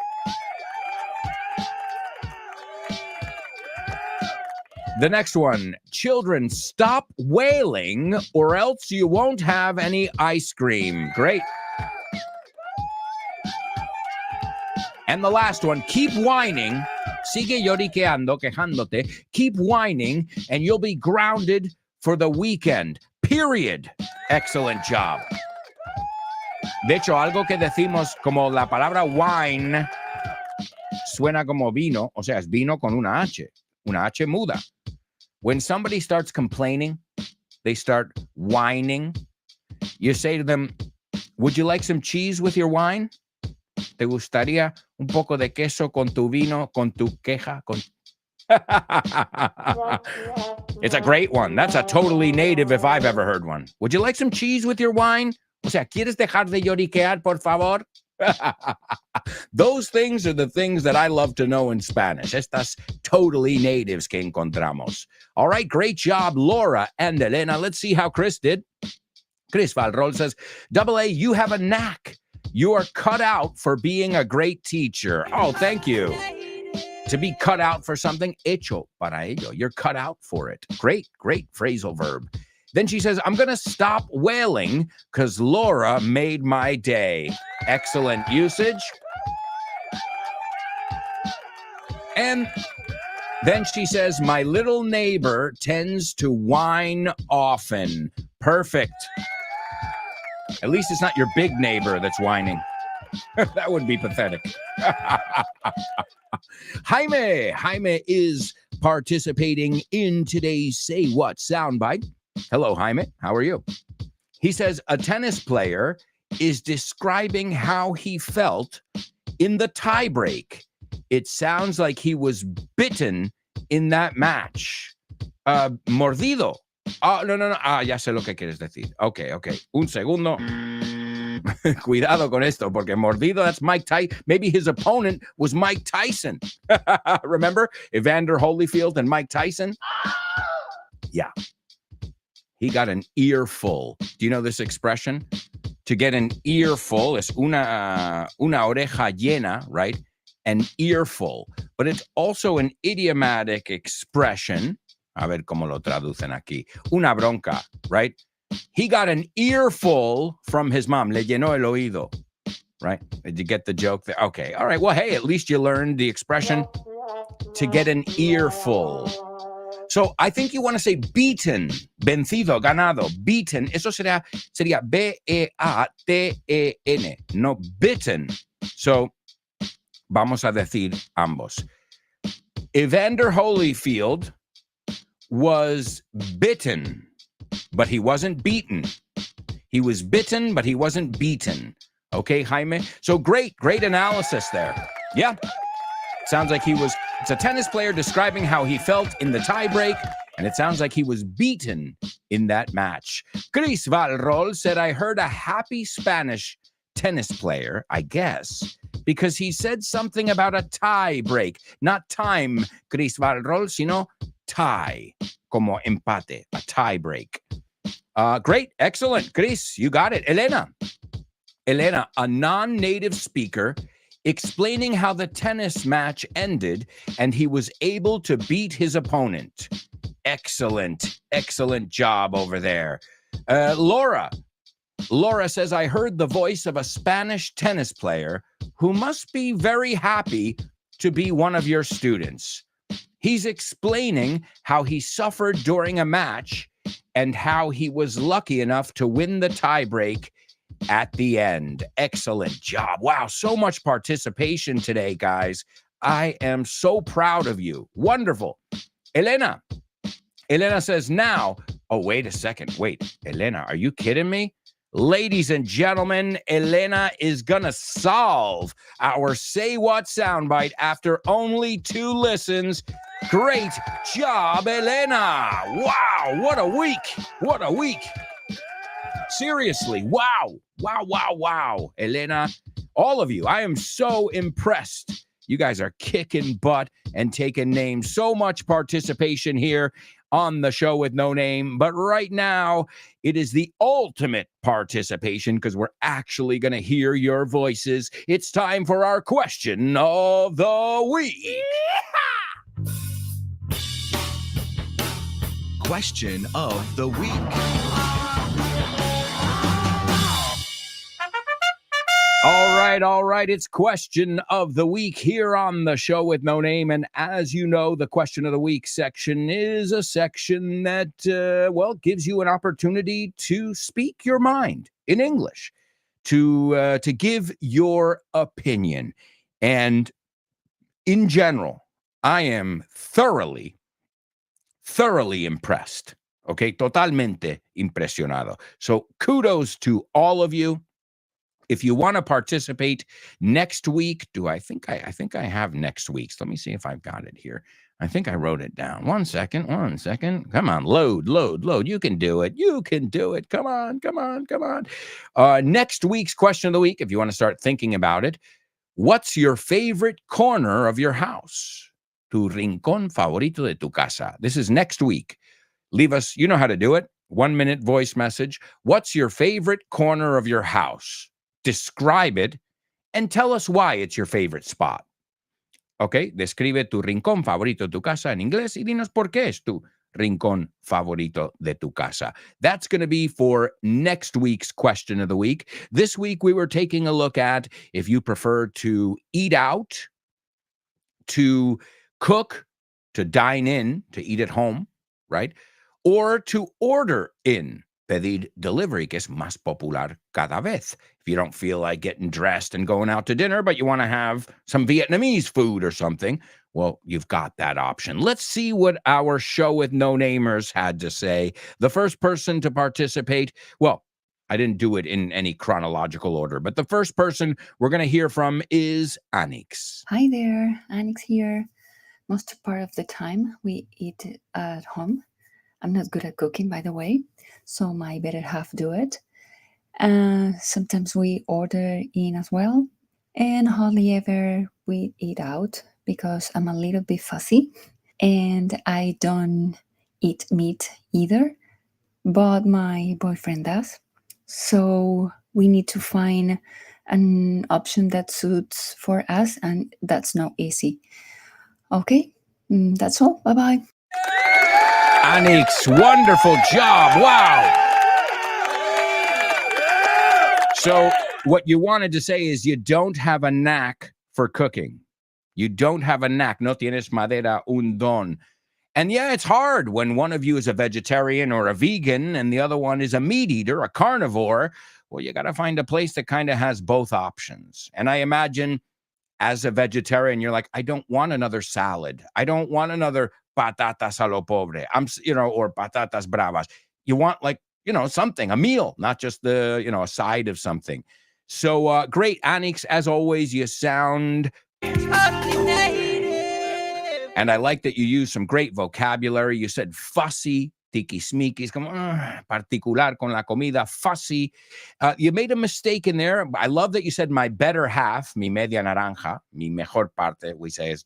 The next one. Children, stop wailing or else you won't have any ice cream. Great. And the last one. Keep whining. Sigue lloriqueando, quejándote. Keep whining and you'll be grounded for the weekend. Period. Excellent job. De hecho, algo que decimos como la palabra wine suena como vino, o sea, es vino con una H muda. When somebody starts complaining, they start whining, you say to them, would you like some cheese with your wine? ¿Te gustaría un poco de queso con tu vino, con tu queja? It's a great one. That's a totally native if I've ever heard one. Would you like some cheese with your wine? O sea, ¿quieres dejar de lloriquear, por favor? Those things are the things that I love to know in Spanish. Estas totally natives que encontramos. All right, great job, Laura and Elena. Let's see how Chris did. Chris Valrol says, AA, you have a knack. You are cut out for being a great teacher. Oh, thank you. To be cut out for something, hecho para ello. You're cut out for it. Great, great phrasal verb. Then she says, I'm going to stop wailing because Laura made my day. Excellent usage. And then she says, my little neighbor tends to whine often. Perfect. At least it's not your big neighbor that's whining. That would be pathetic. Jaime is participating in today's Say What soundbite. Hello, Jaime. How are you? He says, a tennis player is describing how he felt in the tiebreak. It sounds like he was bitten in that match. Mordido. No. Ya sé lo que quieres decir. Okay. Un segundo. Cuidado con esto, porque mordido, that's Mike Tyson. Maybe his opponent was Mike Tyson. Remember Evander Holyfield and Mike Tyson? Yeah. He got an earful. Do you know this expression? To get an earful is una oreja llena, right? An earful. But it's also an idiomatic expression. A ver cómo lo traducen aquí. Una bronca, right? He got an earful from his mom. Le llenó el oído, right? Did you get the joke there? Okay, all right. Well, hey, at least you learned the expression to get an earful. So I think you want to say beaten, vencido, ganado, beaten. Eso sería B-E-A-T-E-N, no bitten. So vamos a decir ambos. Evander Holyfield was bitten, but he wasn't beaten. He was bitten, but he wasn't beaten. Okay, Jaime? So great analysis there. Yeah. Sounds like it's a tennis player describing how he felt in the tiebreak, and it sounds like he was beaten in that match. Chris Valrol said, I heard a happy Spanish tennis player, I guess, because he said something about a tie break. Not time, Chris Valrol, sino tie, como empate, a tie break. Great, excellent, Chris, you got it. Elena, a non-native speaker, explaining how the tennis match ended and he was able to beat his opponent. Excellent job over there. Laura says, I heard the voice of a Spanish tennis player who must be very happy to be one of your students. He's explaining how he suffered during a match and how he was lucky enough to win the tiebreak at the end. Excellent job. Wow, so much participation today, guys. I am so proud of you. Wonderful. Elena says now, oh, wait a second. Wait, Elena, are you kidding me? Ladies and gentlemen, Elena is going to solve our Say What soundbite after only 2 listens. Great job, Elena. Wow, what a week. Seriously, wow. Elena, all of you, I am so impressed. You guys are kicking butt and taking names. So much participation here on the show with no name. But right now, it is the ultimate participation because we're actually going to hear your voices. It's time for our question of the week. Question of the week. All right. It's question of the week here on the show with no name. And as you know, the question of the week section is a section that, gives you an opportunity to speak your mind in English, to give your opinion. And in general, I am thoroughly impressed. Okay, totalmente impresionado. So kudos to all of you. If you want to participate next week, I think I have next week's. Let me see if I've got it here. I think I wrote it down. One second. Come on, load. You can do it. Come on. Next week's question of the week, if you want to start thinking about it, what's your favorite corner of your house? Tu rincón favorito de tu casa. This is next week. Leave us, you know how to do it. 1-minute voice message. What's your favorite corner of your house? Describe it and tell us why it's your favorite spot. Okay, describe tu rincón favorito de tu casa en inglés y dinos por qué es tu rincón favorito de tu casa. That's going to be for next week's question of the week. This week, we were taking a look at if you prefer to eat out, to cook, to dine in, to eat at home, right? Or to order in. Pedir delivery, que es más popular cada vez. If you don't feel like getting dressed and going out to dinner, but you want to have some Vietnamese food or something, well, you've got that option. Let's see what our show with no namers had to say. The first person to participate, well, I didn't do it in any chronological order, but the first person we're going to hear from is Anix. Hi there, Anix here. Most part of the time we eat at home. I'm not good at cooking, by the way, so my better half do it. Sometimes we order in as well, and hardly ever we eat out because I'm a little bit fussy and I don't eat meat either, but my boyfriend does. So we need to find an option that suits for us, and that's not easy. Okay, that's all. Bye bye. Anix, wonderful job. Wow. So what you wanted to say is you don't have a knack for cooking. You don't have a knack. No tienes madera un don. And yeah, it's hard when one of you is a vegetarian or a vegan and the other one is a meat eater, a carnivore. Well, you got to find a place that kind of has both options. And I imagine as a vegetarian, you're like, I don't want another salad. I don't want another patatas a lo pobre. Or patatas bravas. You want something, a meal, not just a side of something. So great, Anix, as always, you sound and I like that you use some great vocabulary. You said fussy, tiquismiquis, como particular con la comida, fussy. You made a mistake in there. I love that you said my better half, mi media naranja, mi mejor parte, we say is,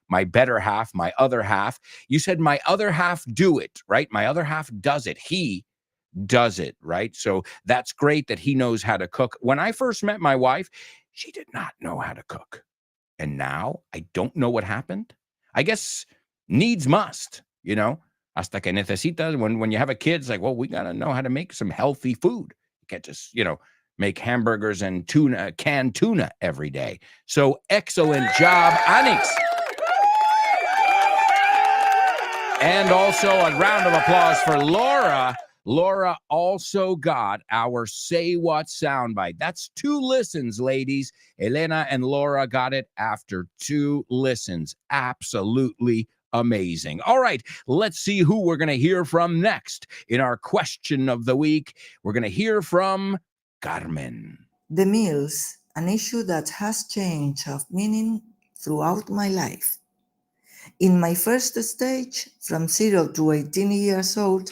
my better half, my other half. You said my other half do it, right? My other half does it. He does it, right? So that's great that he knows how to cook. When I first met my wife, she did not know how to cook. And now I don't know what happened. I guess needs must, hasta que necesitas. When you have a kid, it's like, well, we got to know how to make some healthy food. You can't just, make hamburgers and canned tuna every day. So excellent job, Anix. And also a round of applause for Laura. Laura also got our Say What soundbite. That's 2 listens, ladies. Elena and Laura got it after 2 listens. Absolutely amazing. All right, let's see who we're going to hear from next. In our question of the week, we're going to hear from Carmen. The meals, an issue that has changed of meaning throughout my life. In my first stage, from 0 to 18 years old,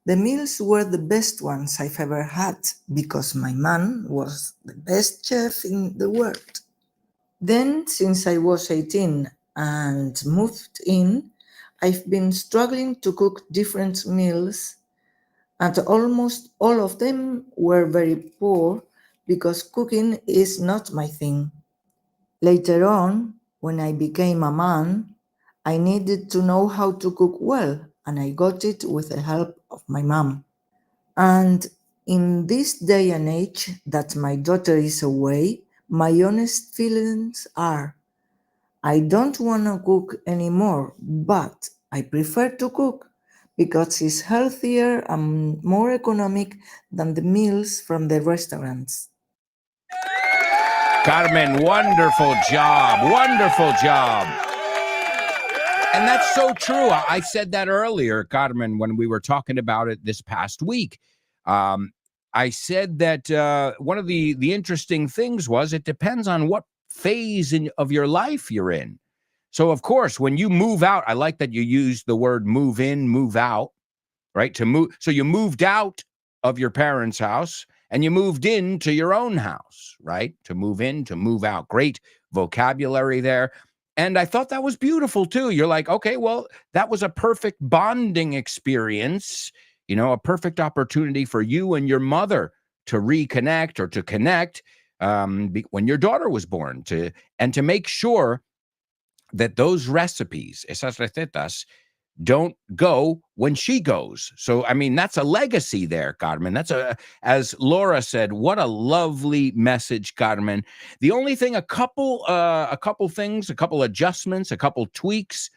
the meals were the best ones I've ever had because my mom was the best chef in the world. Then, since I was 18 and moved in, I've been struggling to cook different meals, and almost all of them were very poor because cooking is not my thing. Later on, when I became a man, I needed to know how to cook well, and I got it with the help of my mom. And in this day and age that my daughter is away, my honest feelings are, I don't want to cook anymore, but I prefer to cook because it's healthier and more economic than the meals from the restaurants. Carmen, wonderful job. Wonderful job. And that's so true. I said that earlier, Carmen, when we were talking about it this past week. I said that one of the interesting things was it depends on what phase of your life you're in. So, of course, when you move out, I like that you used the word move in, move out, right? To move. So you moved out of your parents' house and you moved into your own house, right? To move in, to move out. Great vocabulary there. And I thought that was beautiful, too. You're like, okay, well, that was a perfect bonding experience, a perfect opportunity for you and your mother to reconnect or to connect when your daughter was born, and to make sure that those recipes, esas recetas, don't go when she goes. So, I mean, that's a legacy there, Carmen. As Laura said, what a lovely message, Carmen. The only thing, a couple things, a couple adjustments, a couple tweaks.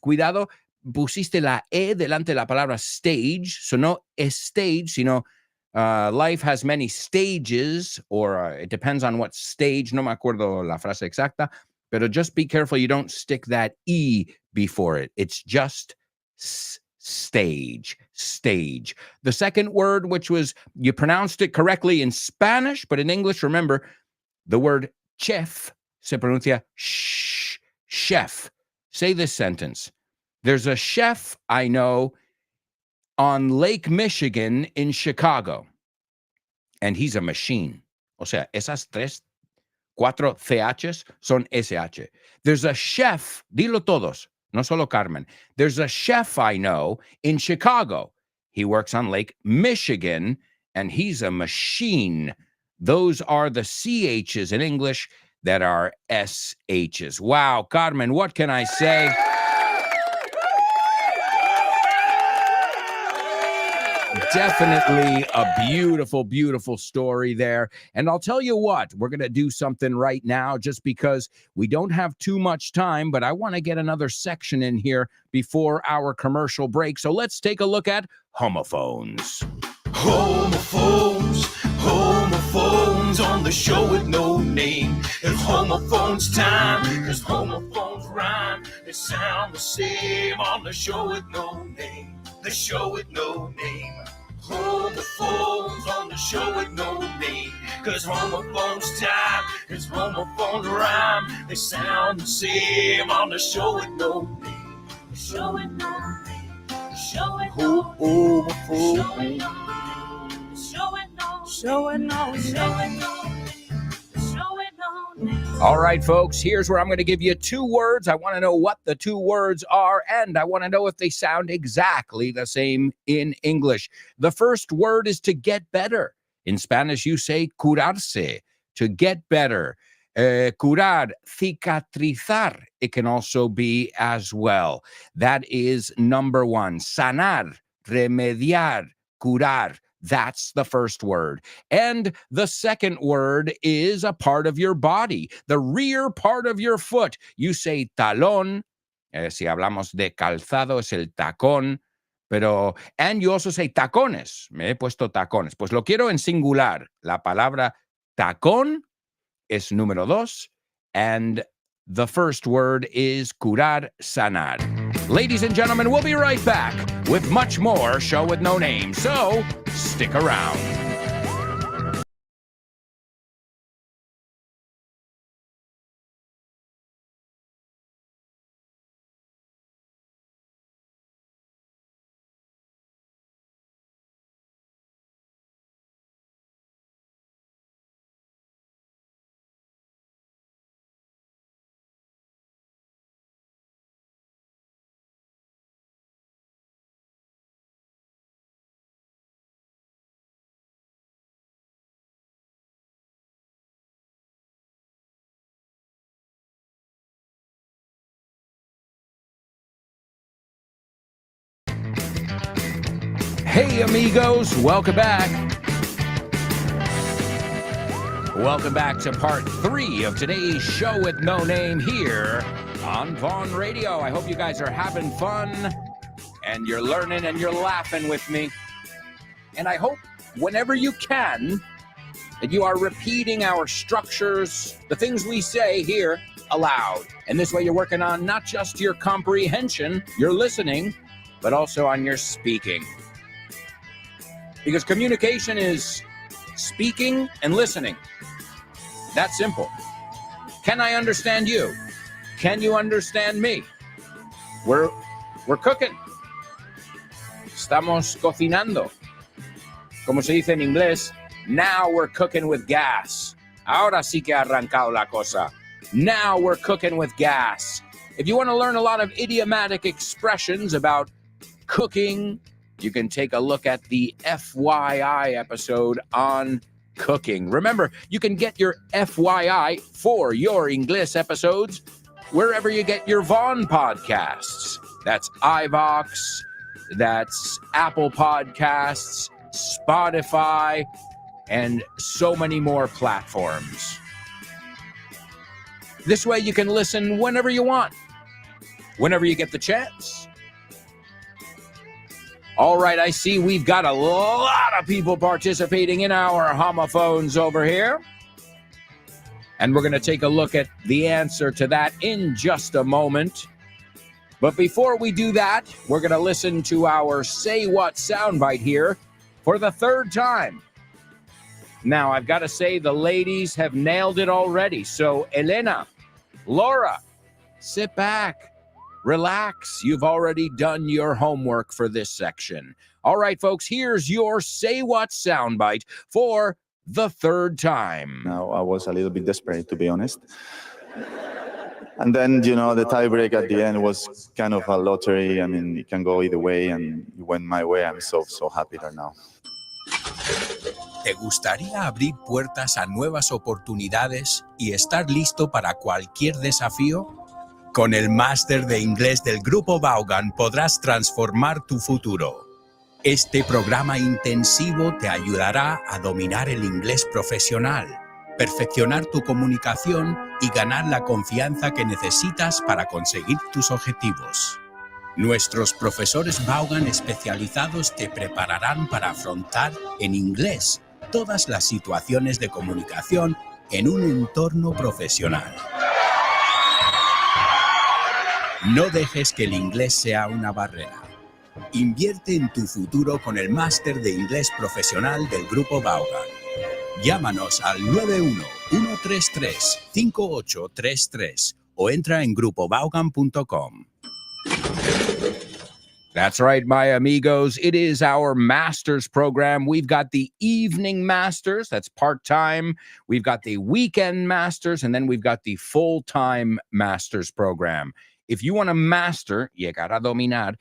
Cuidado, pusiste la E delante de la palabra stage. So no stage, sino life has many stages, or it depends on what stage. No me acuerdo la frase exacta, pero just be careful you don't stick that E before it. It's just stage. stage. The second word, which was, you pronounced it correctly in Spanish, but in English, remember, the word chef se pronuncia chef. Say this sentence. There's a chef I know on Lake Michigan in Chicago, and he's a machine. O sea, esas cuatro CHs son SH. There's a chef, dilo todos, no solo Carmen. There's a chef I know in Chicago. He works on Lake Michigan, and he's a machine. Those are the CHs in English that are SHs. Wow, Carmen, what can I say? Definitely a beautiful, beautiful story there. And I'll tell you what, we're going to do something right now just because we don't have too much time, but I want to get another section in here before our commercial break. So let's take a look at homophones. Homophones, homophones on the show with no name. It's homophones time, cause homophones rhyme. They sound the same on the show with no name. The show with no name. Homophones on the show with no name. Cause homophones time, cause homophones rhyme. They sound the same on the show with no name. The show with no name. The show with no name. All right, folks, here's where I'm going to give you two words. I want to know what the two words are, and I want to know if they sound exactly the same in English. The first word is to get better. In Spanish, you say curarse, to get better. Curar, cicatrizar, it can also be as well. That is number one. Sanar, remediar, curar. That's the first word. And the second word is a part of your body, the rear part of your foot. You say talón. Si hablamos de calzado, es el tacón. And you also say tacones. Me he puesto tacones. Pues lo quiero en singular. La palabra tacón es número dos. And the first word is curar, sanar. Ladies and gentlemen, we'll be right back with much more Show with No Name. So stick around. Hey, amigos, welcome back. Welcome back to part 3 of today's Show with No Name here on Vaughn Radio. I hope you guys are having fun and you're learning and you're laughing with me. And I hope whenever you can that you are repeating our structures, the things we say here aloud. And this way you're working on not just your comprehension, your listening, but also on your speaking. Because communication is speaking and listening. That's simple. Can I understand you? Can you understand me? We're cooking. Estamos cocinando. Como se dice en inglés, now we're cooking with gas. Ahora sí que ha arrancado la cosa. Now we're cooking with gas. If you want to learn a lot of idiomatic expressions about cooking, you can take a look at the FYI episode on cooking. Remember, you can get your FYI for your English episodes wherever you get your Vaughn podcasts. That's iVox, that's Apple Podcasts, Spotify, and so many more platforms. This way you can listen whenever you want, whenever you get the chance. All right, I see we've got a lot of people participating in our homophones over here. And we're going to take a look at the answer to that in just a moment. But before we do that, we're going to listen to our Say What soundbite here for the third time. Now, I've got to say the ladies have nailed it already. So, Elena, Laura, sit back, relax. You've already done your homework for this section. All right, folks, here's your Say What soundbite for the third time. Now, I was a little bit desperate, to be honest. And then, the tiebreak at the end was kind of a lottery. I mean, it can go either way, and it went my way. I'm so happy right now. ¿Te gustaría abrir puertas a nuevas oportunidades y estar listo para cualquier desafío? Con el máster de inglés del Grupo Vaughan podrás transformar tu futuro. Este programa intensivo te ayudará a dominar el inglés profesional, perfeccionar tu comunicación y ganar la confianza que necesitas para conseguir tus objetivos. Nuestros profesores Vaughan especializados te prepararán para afrontar en inglés todas las situaciones de comunicación en un entorno profesional. No dejes que el inglés sea una barrera. Invierte en tu futuro con el máster de inglés profesional del Grupo Vaughan. Llámanos al 91-133-5833 o entra en grupovaughan.com. That's right, my amigos. It is our master's program. We've got the evening masters, that's part-time. We've got the weekend masters, and then we've got the full-time master's program. If you want to master, llegar a dominar,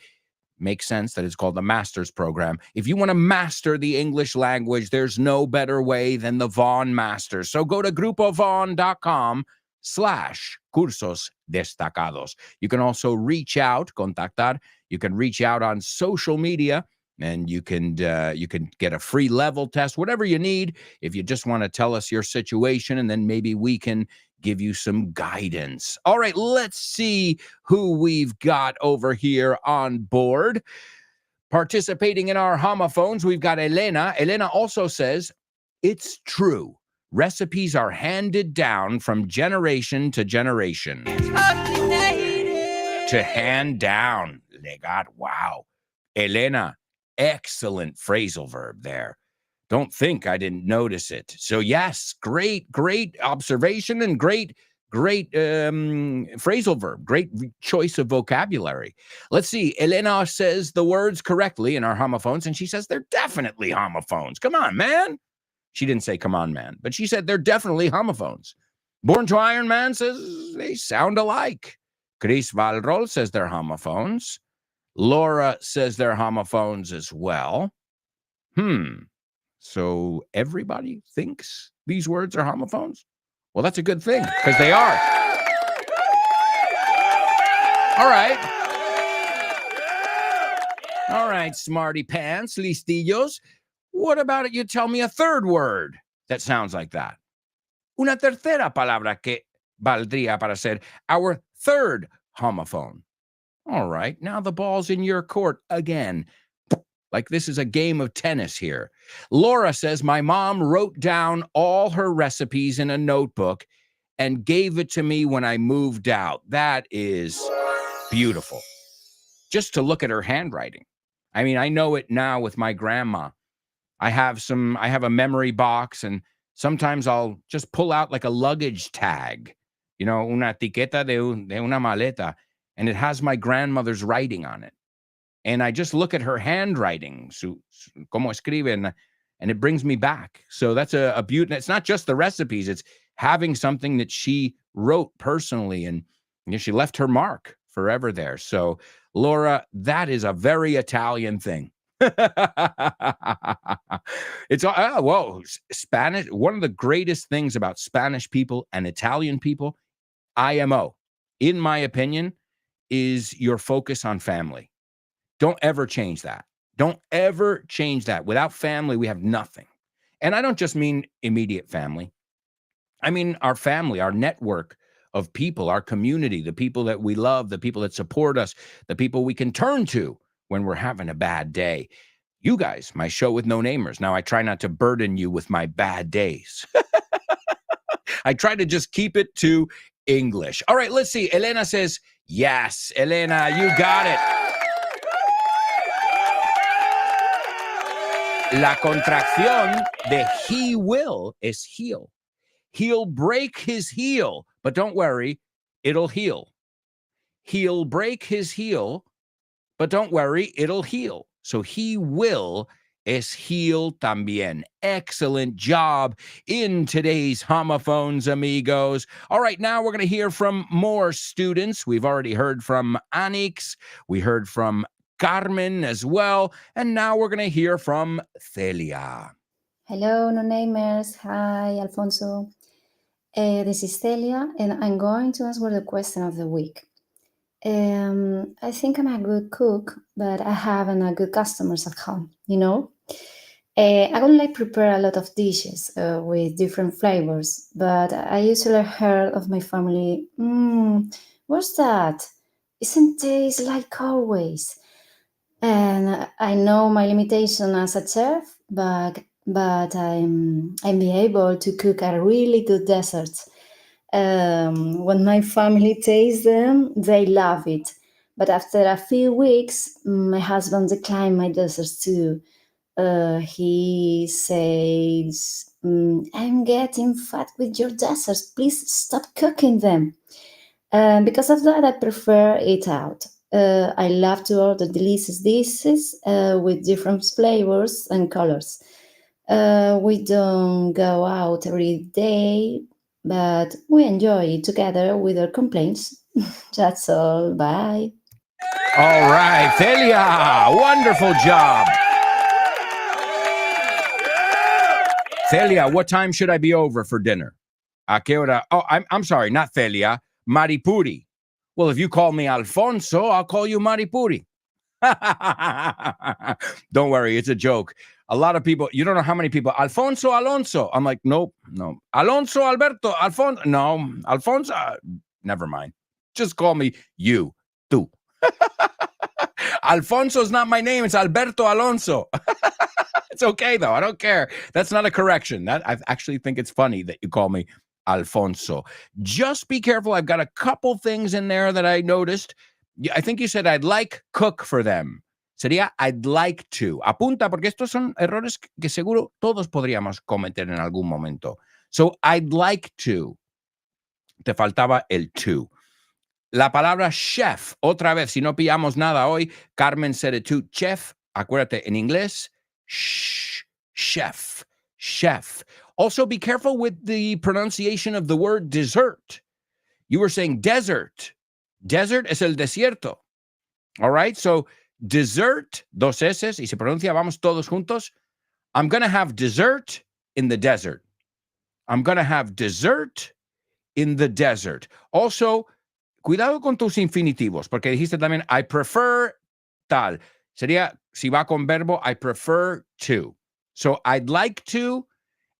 makes sense that it's called the master's program. If you want to master the English language, there's no better way than the Vaughan Masters. So go to grupovaughan.com/cursos destacados. You can also reach out, contactar. You can reach out on social media, and you can get a free level test, whatever you need. If you just want to tell us your situation, and then maybe we can give you some guidance. All right, let's see who we've got over here on board. Participating in our homophones, we've got Elena. Elena also says, it's true. Recipes are handed down from generation to generation. To hand down. Legat. Wow. Elena, excellent phrasal verb there. Don't think I didn't notice it. So yes, great observation and great phrasal verb, great choice of vocabulary. Let's see. Elena says the words correctly in our homophones, and she says they're definitely homophones. Come on, man. She didn't say come on, man, but she said they're definitely homophones. Born to Iron Man says they sound alike. Chris Valrol says they're homophones. Laura says they're homophones as well. So everybody thinks these words are homophones? Well, that's a good thing, because they are. All right, smarty pants, listillos. What about it? You tell me a third word that sounds like that. Una tercera palabra que valdría para ser our third homophone. All right, now the ball's in your court again. Like this is a game of tennis here. Laura says, my mom wrote down all her recipes in a notebook and gave it to me when I moved out. That is beautiful. Just to look at her handwriting. I mean, I know it now with my grandma. I have a memory box, and sometimes I'll just pull out like a luggage tag, una etiqueta de una maleta, and it has my grandmother's writing on it. And I just look at her handwriting, como escriben, and it brings me back. So that's a beauty. It's not just the recipes. It's having something that she wrote personally, and she left her mark forever there. So, Laura, that is a very Italian thing. It's Spanish. One of the greatest things about Spanish people and Italian people, IMO, in my opinion, is your focus on family. Don't ever change that. Don't ever change that. Without family, we have nothing. And I don't just mean immediate family. I mean our family, our network of people, our community, the people that we love, the people that support us, the people we can turn to when we're having a bad day. You guys, my show with no namers. Now, I try not to burden you with my bad days. I try to just keep it to English. All right, let's see. Elena says, yes. Elena, you got it. La contracción de he will is heal. He'll break his heel, but don't worry, it'll heal. He'll break his heel, but don't worry, it'll heal. So he will es heal también. Excellent job in today's homophones, amigos. All right, now we're going to hear from more students. We've already heard from Anix. We heard from Carmen as well. And now we're going to hear from Celia. Hello, no-namers. Hi, Alfonso. This is Celia, and I'm going to answer the question of the week. I think I'm a good cook, but I haven't a good customers at home, you know? I would like prepare a lot of dishes with different flavors, but I usually heard of my family, what's that? Isn't taste like always? And I know my limitation as a chef, but I'm be able to cook a really good desserts. When my family tastes them, they love it. But after a few weeks, my husband declined my desserts too. He says, I'm getting fat with your desserts. Please stop cooking them. Because of that, I prefer it out. I love to order delicious dishes with different flavors and colors. We don't go out every day, but we enjoy it together with our complaints. That's all. Bye. All right, Celia, wonderful job. Celia, what time should I be over for dinner? ¿A qué hora? Oh, I'm sorry, not Celia, Maripuri. Well, if you call me Alfonso, I'll call you Maripuri. Don't worry, it's a joke. A lot of people, you don't know how many people, Alfonso, Alonso. I'm like, nope, no. Alonso, Alberto, Alfonso. No, Alfonso, never mind. Just call me you, tú. Alfonso's not my name. It's Alberto Alonso. It's okay, though. I don't care. That's not a correction. I actually think it's funny that you call me Alfonso. Just be careful. I've got a couple things in there that I noticed. I think you said I'd like cook for them. Sería I'd like to. Apunta, porque estos son errores que seguro todos podríamos cometer en algún momento. So I'd like to. Te faltaba el to. La palabra chef, otra vez, si no pillamos nada hoy, Carmen said it too. Chef, acuérdate, en inglés, chef, chef. Also, be careful with the pronunciation of the word dessert. You were saying desert. Desert es el desierto. All right, so dessert, dos S's, y se pronuncia, vamos todos juntos. I'm going to have dessert in the desert. I'm going to have dessert in the desert. Also, cuidado con tus infinitivos, porque dijiste también, I prefer tal. Sería, si va con verbo, I prefer to. So, I'd like to,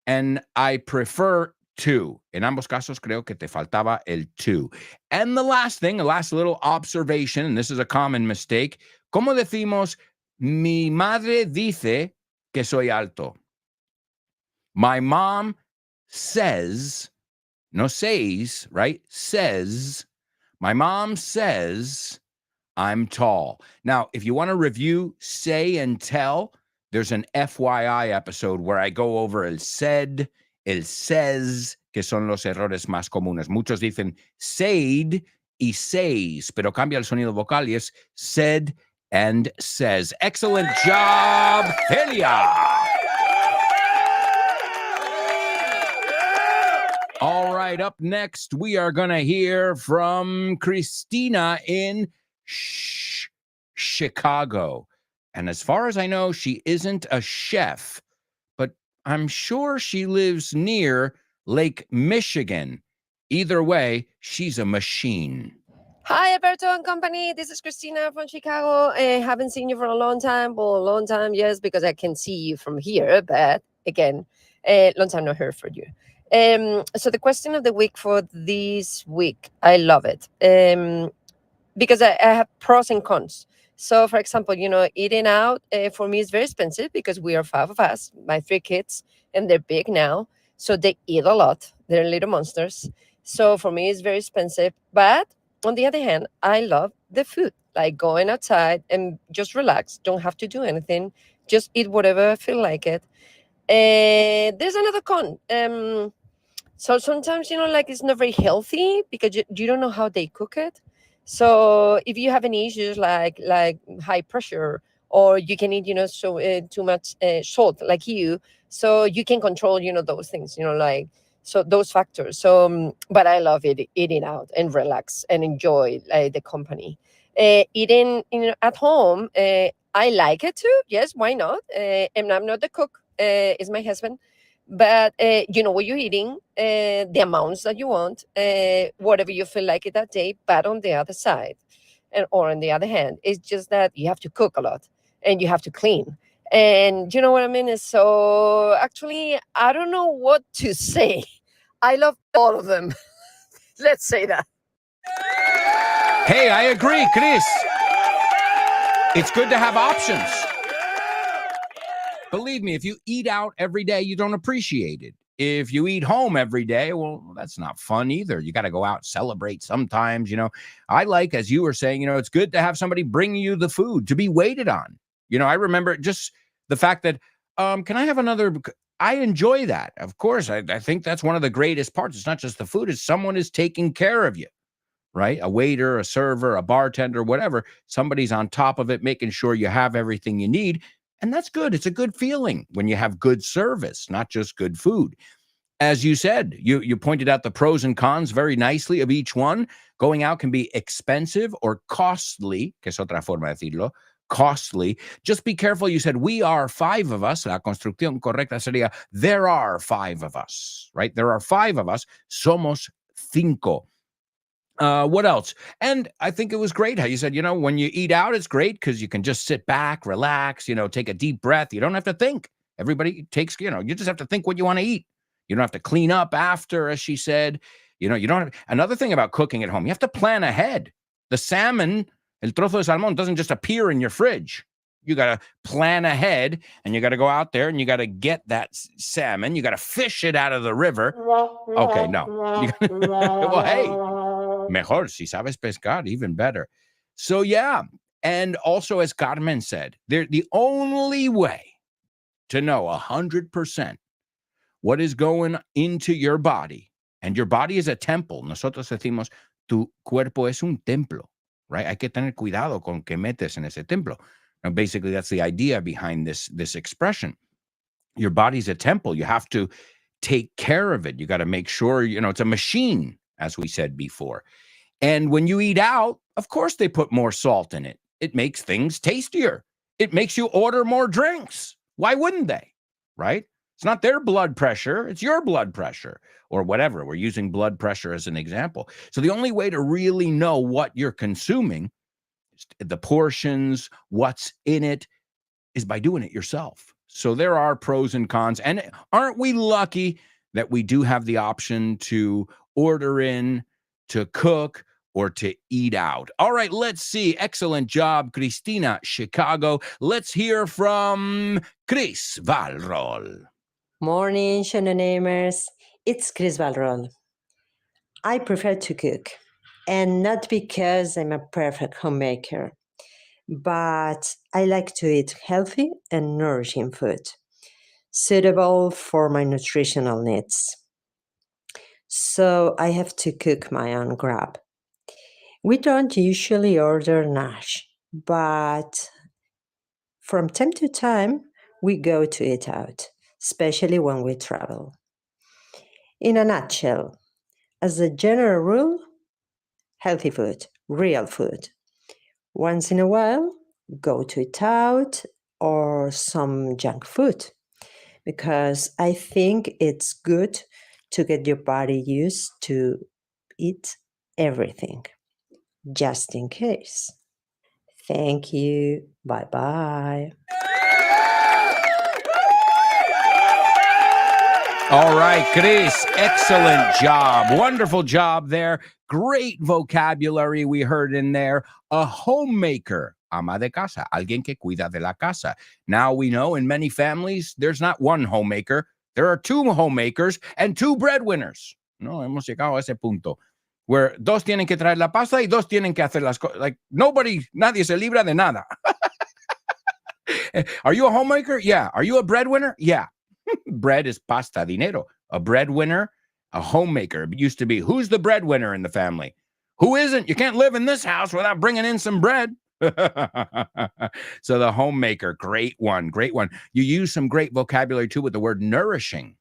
and I prefer to. En ambos casos, creo que te faltaba el to. And the last thing, the last little observation, and this is a common mistake, ¿cómo decimos, mi madre dice que soy alto? My mom says, no says, right? Says, my mom says I'm tall. Now, if you want to review say and tell, there's an FYI episode where I go over el said, el says, que son los errores más comunes. Muchos dicen said y says, pero cambia el sonido vocal y es said and says. Excellent job, Celia. All right, up next, we are going to hear from Christina in Chicago. And as far as I know, she isn't a chef, but I'm sure she lives near Lake Michigan. Either way, she's a machine. Hi, Alberto and company. This is Christina from Chicago. I haven't seen you for a long time. Well, a long time, yes, because I can see you from here. But again, long time no heard from you. So the question of the week for this week, I love it. Because I have pros and cons. So, for example, eating out for me is very expensive because we are 5 of us, my 3 kids, and they're big now. So they eat a lot. They're little monsters. So for me, it's very expensive. But on the other hand, I love the food, like going outside and just relax. Don't have to do anything. Just eat whatever I feel like it. There's another con. So sometimes, like it's not very healthy because you don't know how they cook it. So if you have any issues like high pressure, or you can eat, so too much salt like you, so you can control, those things, like, so those factors. So, but I love eating out and relax and enjoy the company. Eating, at home, I like it too. Yes, why not? And I'm not the cook. It's my husband. But you know what you're eating, the amounts that you want, whatever you feel like it that day. But on the other side, or on the other hand, it's just that you have to cook a lot and you have to clean. And you know what I mean? So actually, I don't know what to say. I love all of them. Let's say that. Hey, I agree, Chris. It's good to have options. Believe me, if you eat out every day, you don't appreciate it. If you eat home every day, well, that's not fun either. You got to go out, celebrate sometimes, I like, as you were saying, it's good to have somebody bring you the food, to be waited on. I remember just the fact that, can I have another? I enjoy that. Of course, I think that's one of the greatest parts. It's not just the food, it's someone is taking care of you, right? A waiter, a server, a bartender, whatever. Somebody's on top of it, making sure you have everything you need. And that's good. It's a good feeling when you have good service, not just good food. As you said, you pointed out the pros and cons very nicely of each one. Going out can be expensive or costly, que es otra forma de decirlo, costly. Just be careful. You said, we are 5 of us. La construcción correcta sería, there are 5 of us, right? There are 5 of us. Somos 5. What else? And I think it was great how you said, when you eat out, it's great because you can just sit back, relax, take a deep breath. You don't have to think. Everybody takes, you just have to think what you want to eat. You don't have to clean up after, as she said. You don't have. Another thing about cooking at home, you have to plan ahead. The salmon, el trozo de salmón, doesn't just appear in your fridge. You got to plan ahead, and you got to go out there and you got to get that salmon. You got to fish it out of the river. Okay, no. Well, hey, mejor, si sabes pescar, even better. So, yeah. And also, as Carmen said, the only way to know 100% what is going into your body, and your body is a temple. Nosotros decimos, tu cuerpo es un templo, right? Hay que tener cuidado con que metes en ese templo. Now, basically, that's the idea behind this expression. Your body's a temple. You have to take care of it. You got to make sure, it's a machine, as we said before. And when you eat out, of course, they put more salt in it. It makes things tastier. It makes you order more drinks. Why wouldn't they? Right? It's not their blood pressure. It's your blood pressure or whatever. We're using blood pressure as an example. So the only way to really know what you're consuming, the portions, what's in it, is by doing it yourself. So there are pros and cons. And aren't we lucky that we do have the option to order in, to cook, or to eat out? All right, let's see. Excellent job, Cristina, Chicago. Let's hear from Chris Valrol. Morning, Shononamers. It's Chris Valrol. I prefer to cook, and not because I'm a perfect homemaker, but I like to eat healthy and nourishing food, suitable for my nutritional needs. So I have to cook my own grub. We don't usually order Nash, but from time to time, we go to eat out, especially when we travel. In a nutshell, as a general rule, healthy food, real food. Once in a while, go to eat out or some junk food, because I think it's good to get your body used to eat everything, just in case. Thank you. Bye-bye. All right, Chris, excellent job. Wonderful job there. Great vocabulary we heard in there. A homemaker, ama de casa, alguien que cuida de la casa. Now we know in many families, there's not one homemaker. There are 2 homemakers and 2 breadwinners. No, hemos llegado a ese punto where dos tienen que traer la pasta y dos tienen que hacer las cosas. Like, nadie se libra de nada. Are you a homemaker? Yeah. Are you a breadwinner? Yeah. Bread is pasta, dinero. A breadwinner, a homemaker. It used to be, who's the breadwinner in the family? Who isn't? You can't live in this house without bringing in some bread. So the homemaker, great one. You use some great vocabulary too with the word nourishing.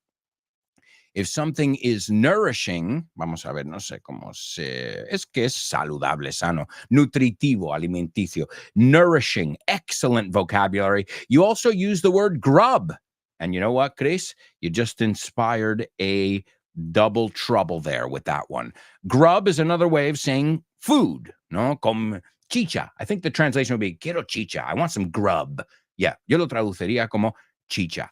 If something is nourishing, vamos a ver, no sé cómo se... Es que es saludable, sano, nutritivo, alimenticio. Nourishing, excellent vocabulary. You also use the word grub. And you know what, Chris? You just inspired a double trouble there with that one. Grub is another way of saying food, no? Como chicha. I think the translation would be, quiero chicha. I want some grub. Yeah, yo lo traduciría como chicha.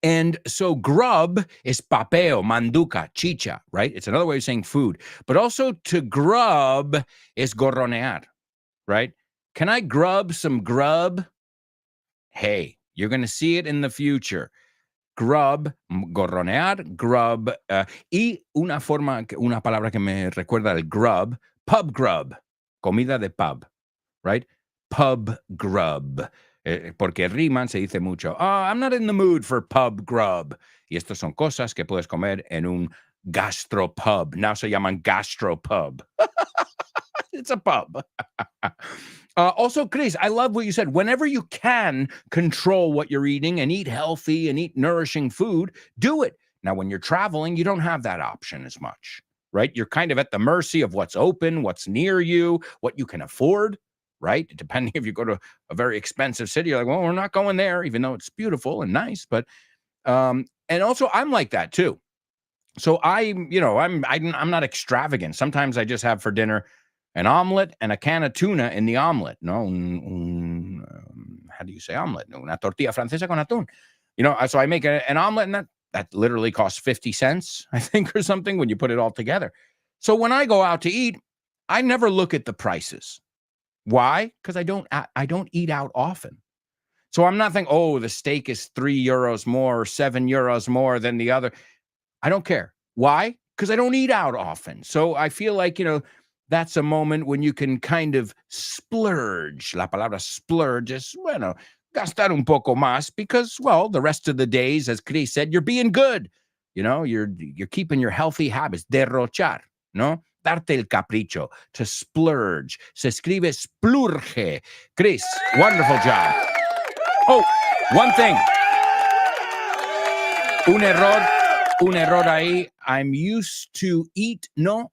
And so grub is papeo, manduca, chicha, right? It's another way of saying food. But also to grub is gorronear, right? Can I grub some grub? Hey, you're going to see it in the future. Grub, gorronear, grub. Y una palabra que me recuerda al grub, pub grub, comida de pub, right? Pub grub. Porque riman, se dice mucho, I'm not in the mood for pub grub. Y estas son cosas que puedes comer en un gastropub. Now se llaman gastropub. It's a pub. Also, Chris, I love what you said. Whenever you can control what you're eating and eat healthy and eat nourishing food, do it. Now, when you're traveling, you don't have that option as much, right? You're kind of at the mercy of what's open, what's near you, what you can afford. Right? Depending if you go to a very expensive city, you're like, well, we're not going there, even though it's beautiful and nice. But, and also I'm like that too. So I'm not extravagant. Sometimes I just have for dinner an omelet and a can of tuna in the omelet. No, how do you say omelet? Una tortilla francesa con atún. So I make an omelet and that literally costs 50 cents, I think, or something when you put it all together. So when I go out to eat, I never look at the prices. Why? Because I don't eat out often. So I'm not thinking, the steak is €3 more or €7 more than the other. I don't care. Why? Because I don't eat out often. So I feel like, that's a moment when you can kind of splurge. La palabra splurge is, gastar un poco más because, well, the rest of the days, as Chris said, you're being good. You're keeping your healthy habits. Derrochar, no? Darte el capricho, to splurge. Se escribe splurge. Chris, wonderful job. Oh, one thing. Un error ahí. I'm used to eat. No,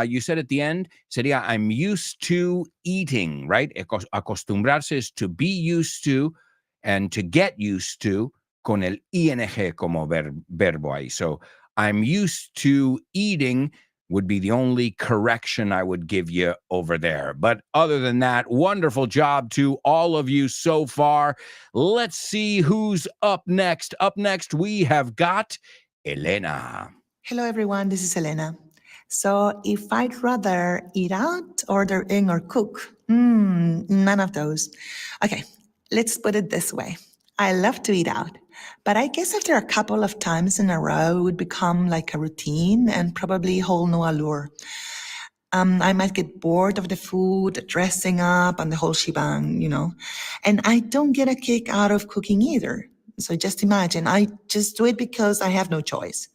you said at the end, sería I'm used to eating, right? Acostumbrarse is to be used to and to get used to con el ing como verbo ahí. So I'm used to eating would be the only correction I would give you over there. But other than that, wonderful job to all of you so far. Let's see who's up next. Up next, we have got Elena. Hello, everyone. This is Elena. So if I'd rather eat out, order in, or cook, none of those. Okay, let's put it this way. I love to eat out, but I guess after a couple of times in a row, it would become like a routine and probably hold no allure. I might get bored of the food, the dressing up, and the whole shebang, And I don't get a kick out of cooking either. So just imagine, I just do it because I have no choice.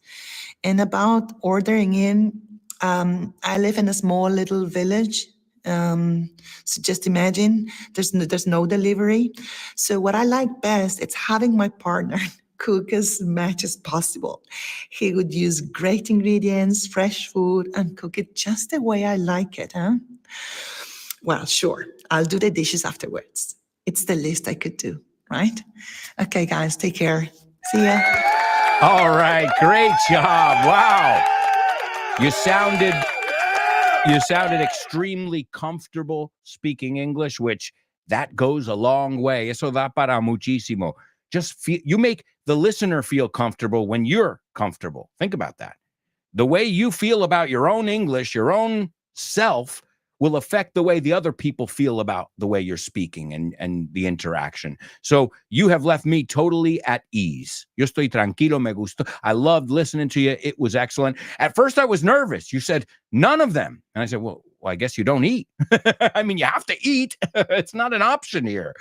And about ordering in, I live in a small little village. So just imagine there's no delivery. So what I like best is having my partner cook as much as possible. He would use great ingredients, fresh food, and cook it just the way I like it, huh? Well, sure, I'll do the dishes afterwards. It's the least I could do, right? Okay, guys, take care. See ya. All right, great job. Wow. You sounded extremely comfortable speaking English, which that goes a long way. Eso da para muchísimo. Just you make the listener feel comfortable when you're comfortable. Think about that. The way you feel about your own English, your own self, will affect the way the other people feel about the way you're speaking and the interaction. So you have left me totally at ease. Yo estoy tranquilo, me gustó. I loved listening to you. It was excellent. At first, I was nervous. You said none of them. And I said, well, I guess you don't eat. I mean, you have to eat. It's not an option here.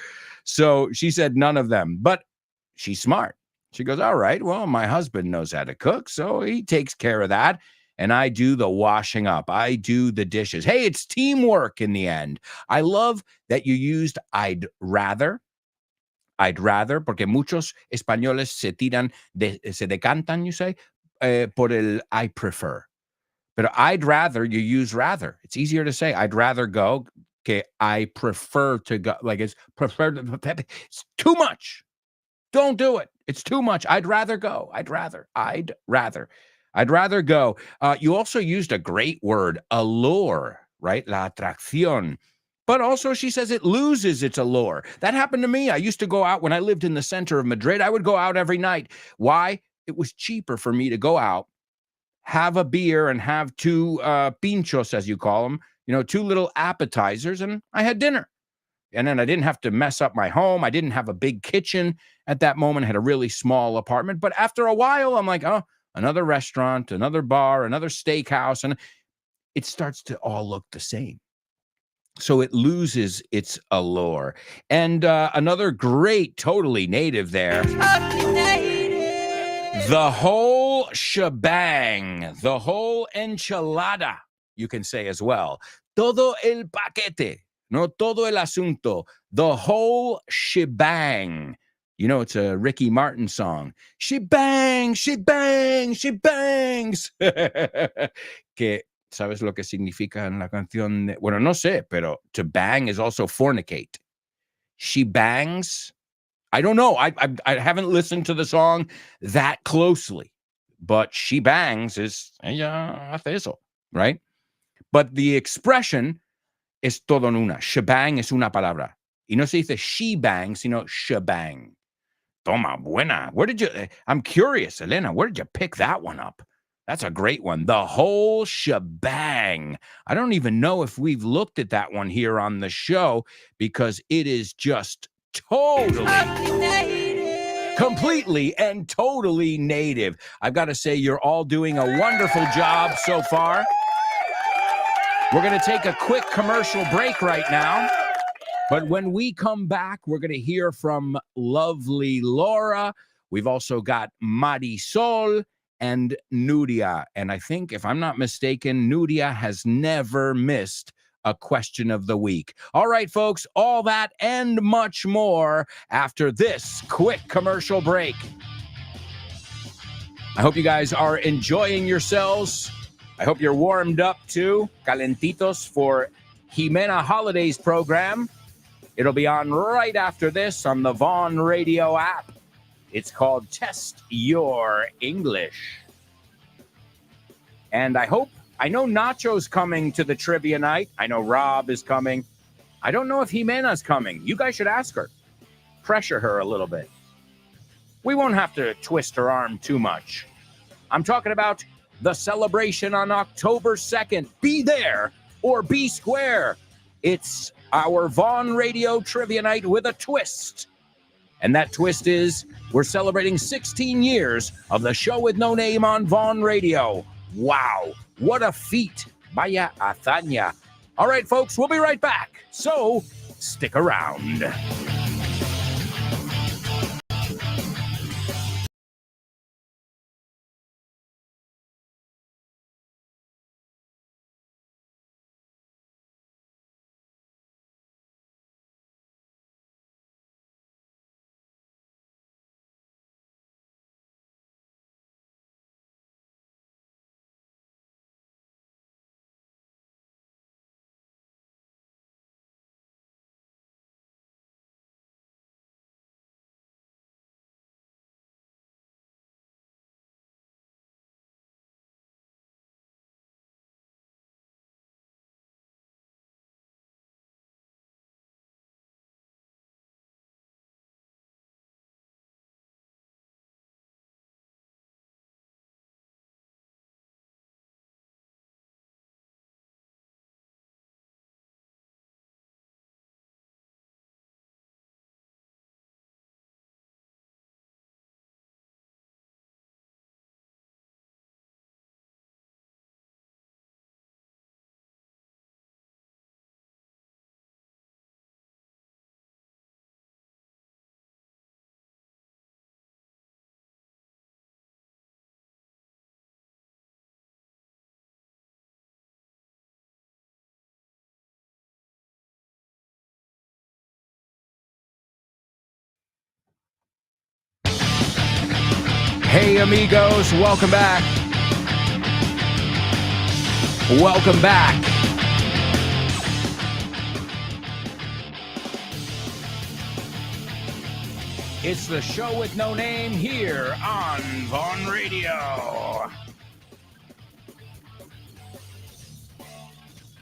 So she said none of them, but she's smart. She goes, all right, well, my husband knows how to cook, so he takes care of that. And I do the washing up. I do the dishes. Hey, it's teamwork in the end. I love that you used I'd rather. I'd rather, porque muchos españoles se decantan, you say, por el I prefer. But I'd rather, you use rather. It's easier to say I'd rather go. Okay, I prefer to go. Like it's preferred. It's too much. Don't do it. It's too much. I'd rather go. I'd rather go. You also used a great word, allure, right? La atracción. But also she says it loses its allure. That happened to me. I used to go out when I lived in the center of Madrid. I would go out every night. Why? It was cheaper for me to go out, have a beer and have two pinchos, as you call them, two little appetizers, and I had dinner. And then I didn't have to mess up my home. I didn't have a big kitchen at that moment. I had a really small apartment. But after a while, I'm like, oh, another restaurant, another bar, another steakhouse. And it starts to all look the same. So it loses its allure. And another great, totally native there. The whole shebang, the whole enchilada, you can say as well. Todo el paquete. No todo el asunto, the whole shebang. It's a Ricky Martin song. She bangs, she bangs, she bangs. Que, ¿sabes lo que significa en la canción? Bueno, no sé, pero to bang is also fornicate. She bangs. I don't know. I haven't listened to the song that closely, but she bangs is, ella hace eso, right? But the expression es todo en una. Shebang es una palabra. Y no se dice she bang, sino shebang. Toma buena. I'm curious, Elena, where did you pick that one up? That's a great one. The whole shebang. I don't even know if we've looked at that one here on the show because it is just completely and totally native. I've got to say, you're all doing a wonderful job so far. We're going to take a quick commercial break right now. But when we come back, we're going to hear from lovely Laura. We've also got Marisol and Nuria. And I think, if I'm not mistaken, Nuria has never missed a question of the week. All right, folks, all that and much more after this quick commercial break. I hope you guys are enjoying yourselves. I hope you're warmed up too, calentitos, for Jimena Holidays program. It'll be on right after this on the Vaughn Radio app. It's called Test Your English. And I know Nacho's coming to the trivia night. I know Rob is coming. I don't know if Jimena's coming. You guys should ask her. Pressure her a little bit. We won't have to twist her arm too much. I'm talking about the celebration on October 2nd. Be there or be square. It's our Vaughn Radio Trivia Night with a twist. And that twist is we're celebrating 16 years of the show with no name on Vaughn Radio. Wow, what a feat. Vaya hazaña. All right, folks, we'll be right back. So stick around. Hey, amigos, welcome back. Welcome back. It's the show with no name here on Vaughn Radio.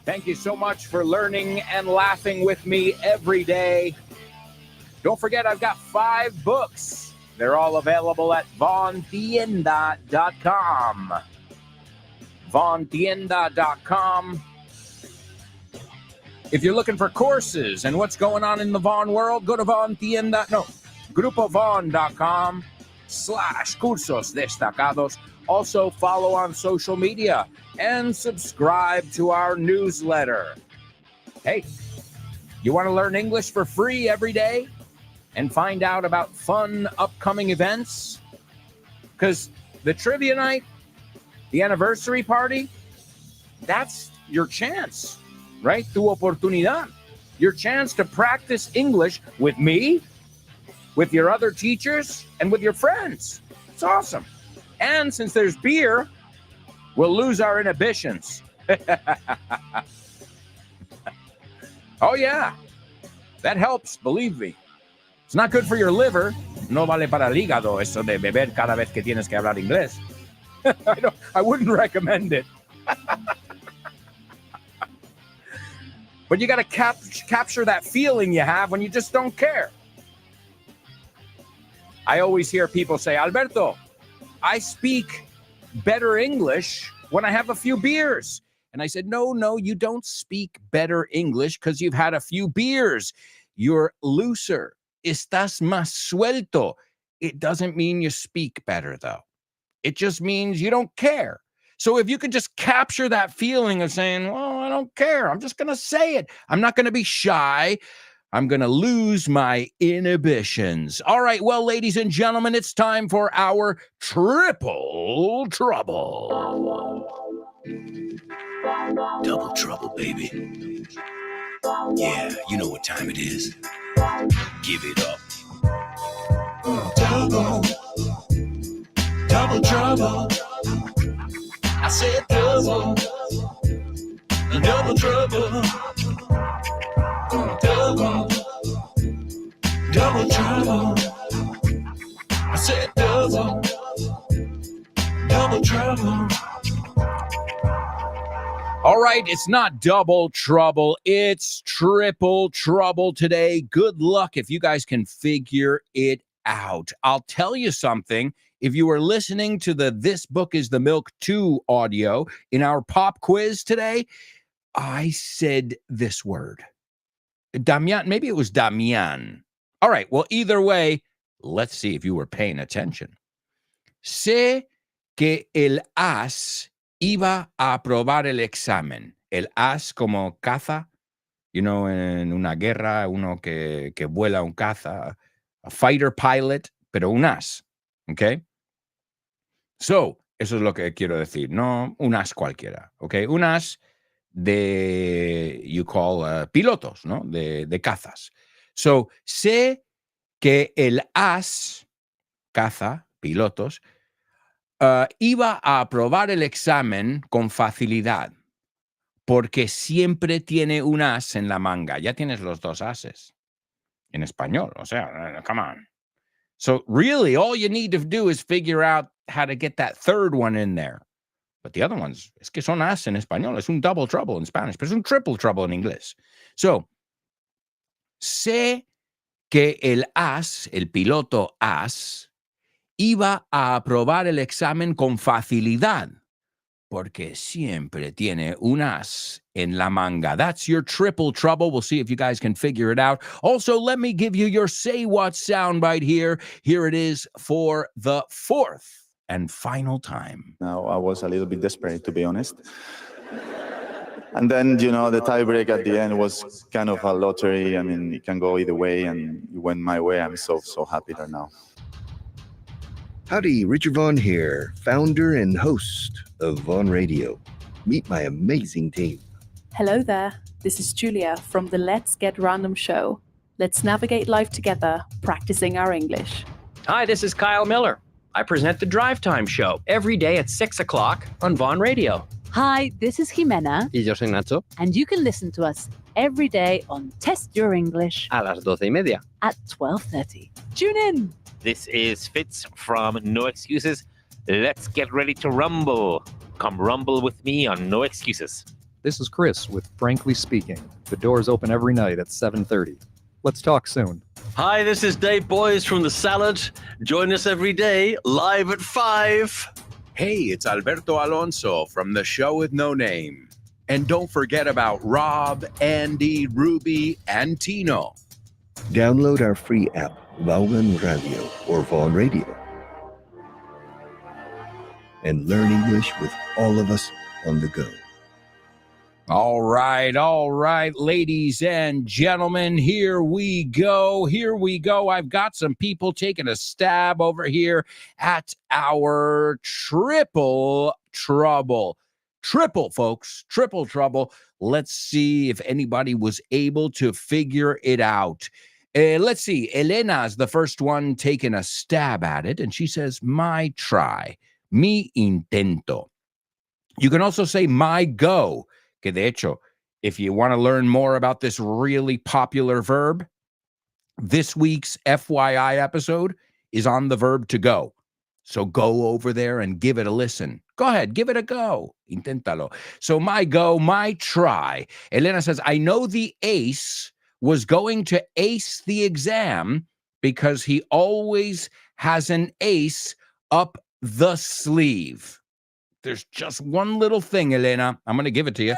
Thank you so much for learning and laughing with me every day. Don't forget, I've got 5 books. They're all available at vaughntienda.com. vaughntienda.com. If you're looking for courses and what's going on in the Vaughn world, go to grupovaughn.com/cursos destacados. Also follow on social media and subscribe to our newsletter. Hey, you want to learn English for free every day and find out about fun upcoming events? Because the trivia night, the anniversary party, that's your chance, right? Tu oportunidad. Your chance to practice English with me, with your other teachers, and with your friends. It's awesome. And since there's beer, we'll lose our inhibitions. Oh, yeah. That helps, believe me. It's not good for your liver. No vale para el hígado eso de beber cada vez que tienes que hablar inglés. I wouldn't recommend it. But you got to capture that feeling you have when you just don't care. I always hear people say, Alberto, I speak better English when I have a few beers. And I said, no, you don't speak better English because you've had a few beers. You're looser. Estás más suelto. It doesn't mean you speak better, though. It just means you don't care. So if you can just capture that feeling of saying, well, I don't care. I'm just going to say it. I'm not going to be shy. I'm going to lose my inhibitions. All right, well, ladies and gentlemen, it's time for our Triple Trouble. Double trouble, baby. Yeah, you know what time it is. Give it up. Double trouble. I said double trouble. Double trouble. I said double trouble. All right, it's not double trouble. It's triple trouble today. Good luck if you guys can figure it out. I'll tell you something. If you were listening to the This Book is the Milk 2 audio in our pop quiz today, I said this word. Damian, maybe it was Damian. All right, well, either way, let's see if you were paying attention. Sé que el as iba a aprobar el examen. El as como caza, en una guerra, uno que vuela un caza, a fighter pilot, pero un as, ¿ok? So, eso es lo que quiero decir, no un as cualquiera, ¿ok? Un as you call pilotos, ¿no? De cazas. So, sé que el as, caza, pilotos, iba a aprobar el examen con facilidad, porque siempre tiene un as en la manga. Ya tienes los 2 ases en español, o sea, come on. So really, all you need to do is figure out how to get that third one in there. But the other ones, es que son as en español, es un double trouble en Spanish, pero es un triple trouble en inglés. So, sé que el as, el piloto as, iba a aprobar el examen con facilidad, porque siempre tiene un as en la manga. That's your triple trouble. We'll see if you guys can figure it out. Also, let me give you your Say What soundbite here. Here it is for the 4th and final time. Now, I was a little bit desperate, to be honest. And then, the tiebreak at the end was kind of a lottery. I mean, it can go either way, and it went my way. I'm so happy right now. Howdy, Richard Vaughn here, founder and host of Vaughn Radio. Meet my amazing team. Hello there, this is Julia from the Let's Get Random show. Let's navigate life together, practicing our English. Hi, this is Kyle Miller. I present the Drive Time Show every day at 6 o'clock on Vaughn Radio. Hi, this is Jimena. Y yo soy Nacho. And you can listen to us every day on Test Your English A las 12:30. at 12:30. Tune in. This is Fitz from No Excuses. Let's get ready to rumble. Come rumble with me on No Excuses. This is Chris with Frankly Speaking. The doors open every night at 7:30. Let's talk soon. Hi, this is Dave Boyes from The Salad. Join us every day, live at 5. Hey, it's Alberto Alonso from the show with no name. And don't forget about Rob, Andy, Ruby, and Tino. Download our free app, Vaughan Radio or Vaughn Radio, and learn English with all of us on the go. All right, ladies and gentlemen, here we go. I've got some people taking a stab over here at our triple trouble. Triple, folks, triple trouble. Let's see if anybody was able to figure it out. Let's see. Elena's the first one taking a stab at it, and she says, my try, mi intento. You can also say my go. Que de hecho, if you want to learn more about this really popular verb, this week's FYI episode is on the verb to go. So go over there and give it a listen. Go ahead, give it a go. Inténtalo. So my go, my try. Elena says, I know the ace was going to ace the exam because he always has an ace up the sleeve. There's just one little thing, Elena. I'm going to give it to you.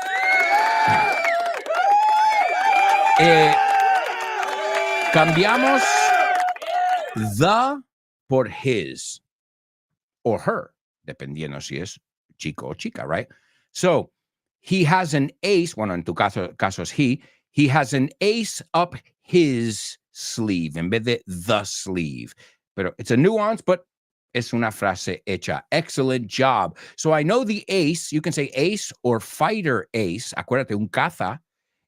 Cambiamos the por his or her, dependiendo si es chico o chica, right? So he has an ace, bueno, en tu caso es he has an ace up his sleeve en vez de the sleeve. Pero it's a nuance, but es una frase hecha. Excellent job. So I know the ace, you can say ace or fighter ace. Acuérdate, un caza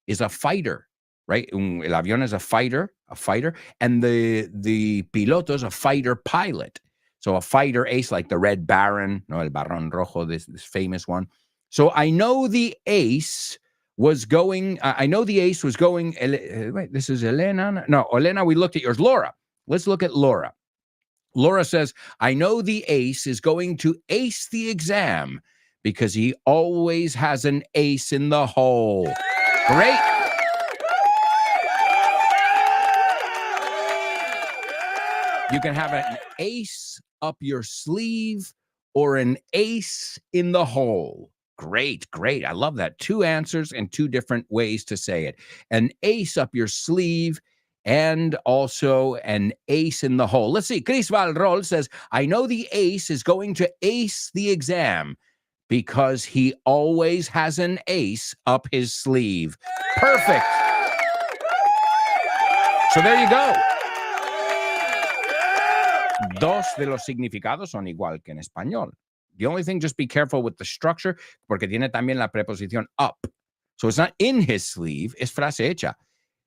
is a fighter, right? El avión is a fighter, and the piloto is a fighter pilot. So a fighter ace, like the Red Baron, no, el Barón Rojo, this famous one. So I know the ace was going, wait, this is Elena. No, Elena, we looked at yours. Laura, let's look at Laura. Laura says, I know the ace is going to ace the exam because he always has an ace in the hole. Great. You can have an ace up your sleeve or an ace in the hole. Great. I love that. 2 answers and 2 different ways to say it. An ace up your sleeve and also an ace in the hole. Let's see. Chris Valrol says, I know the ace is going to ace the exam because he always has an ace up his sleeve. Perfect. So there you go. Dos de los significados son igual que en español. The only thing, just be careful with the structure, porque tiene también la preposición up. So it's not in his sleeve, es frase hecha.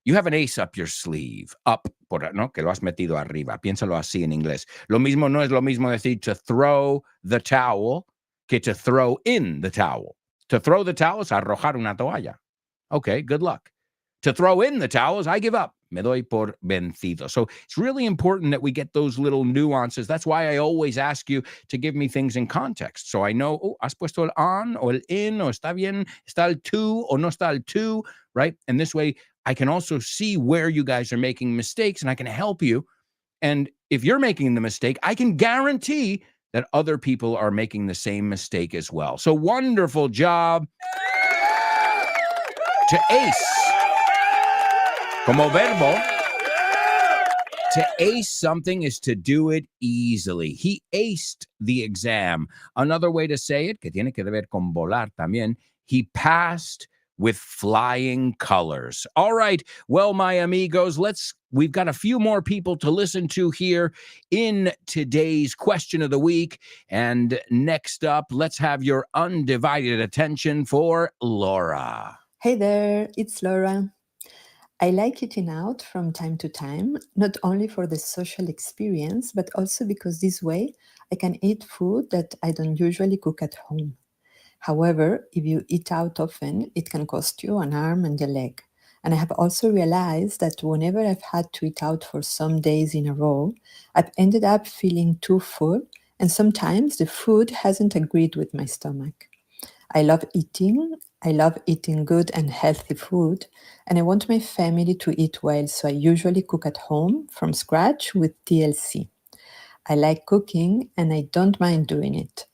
You have an ace up your sleeve, up, ¿no? Que lo has metido arriba. Piénsalo así en inglés. Lo mismo no es lo mismo decir to throw the towel que to throw in the towel. To throw the towel es arrojar una toalla. Okay, good luck. To throw in the towel is I give up. Me doy por vencido. So it's really important that we get those little nuances. That's why I always ask you to give me things in context. So I know, oh, has puesto el on o el in, o está bien, está el to o no está el to, right? And this way I can also see where you guys are making mistakes and I can help you. And if you're making the mistake, I can guarantee that other people are making the same mistake as well. So wonderful job. To ace. Como verbo, to ace something is to do it easily. He aced the exam. Another way to say it, que tiene que ver con volar también, he passed with flying colors. All right, well, my amigos, we've got a few more people to listen to here in today's question of the week. And next up, let's have your undivided attention for Laura. Hey there, it's Laura. I like eating out from time to time, not only for the social experience, but also because this way I can eat food that I don't usually cook at home. However, if you eat out often, it can cost you an arm and a leg. And I have also realized that whenever I've had to eat out for some days in a row, I've ended up feeling too full, and sometimes the food hasn't agreed with my stomach. I love eating. I love eating good and healthy food, and I want my family to eat well, so I usually cook at home from scratch with TLC. I like cooking and I don't mind doing it.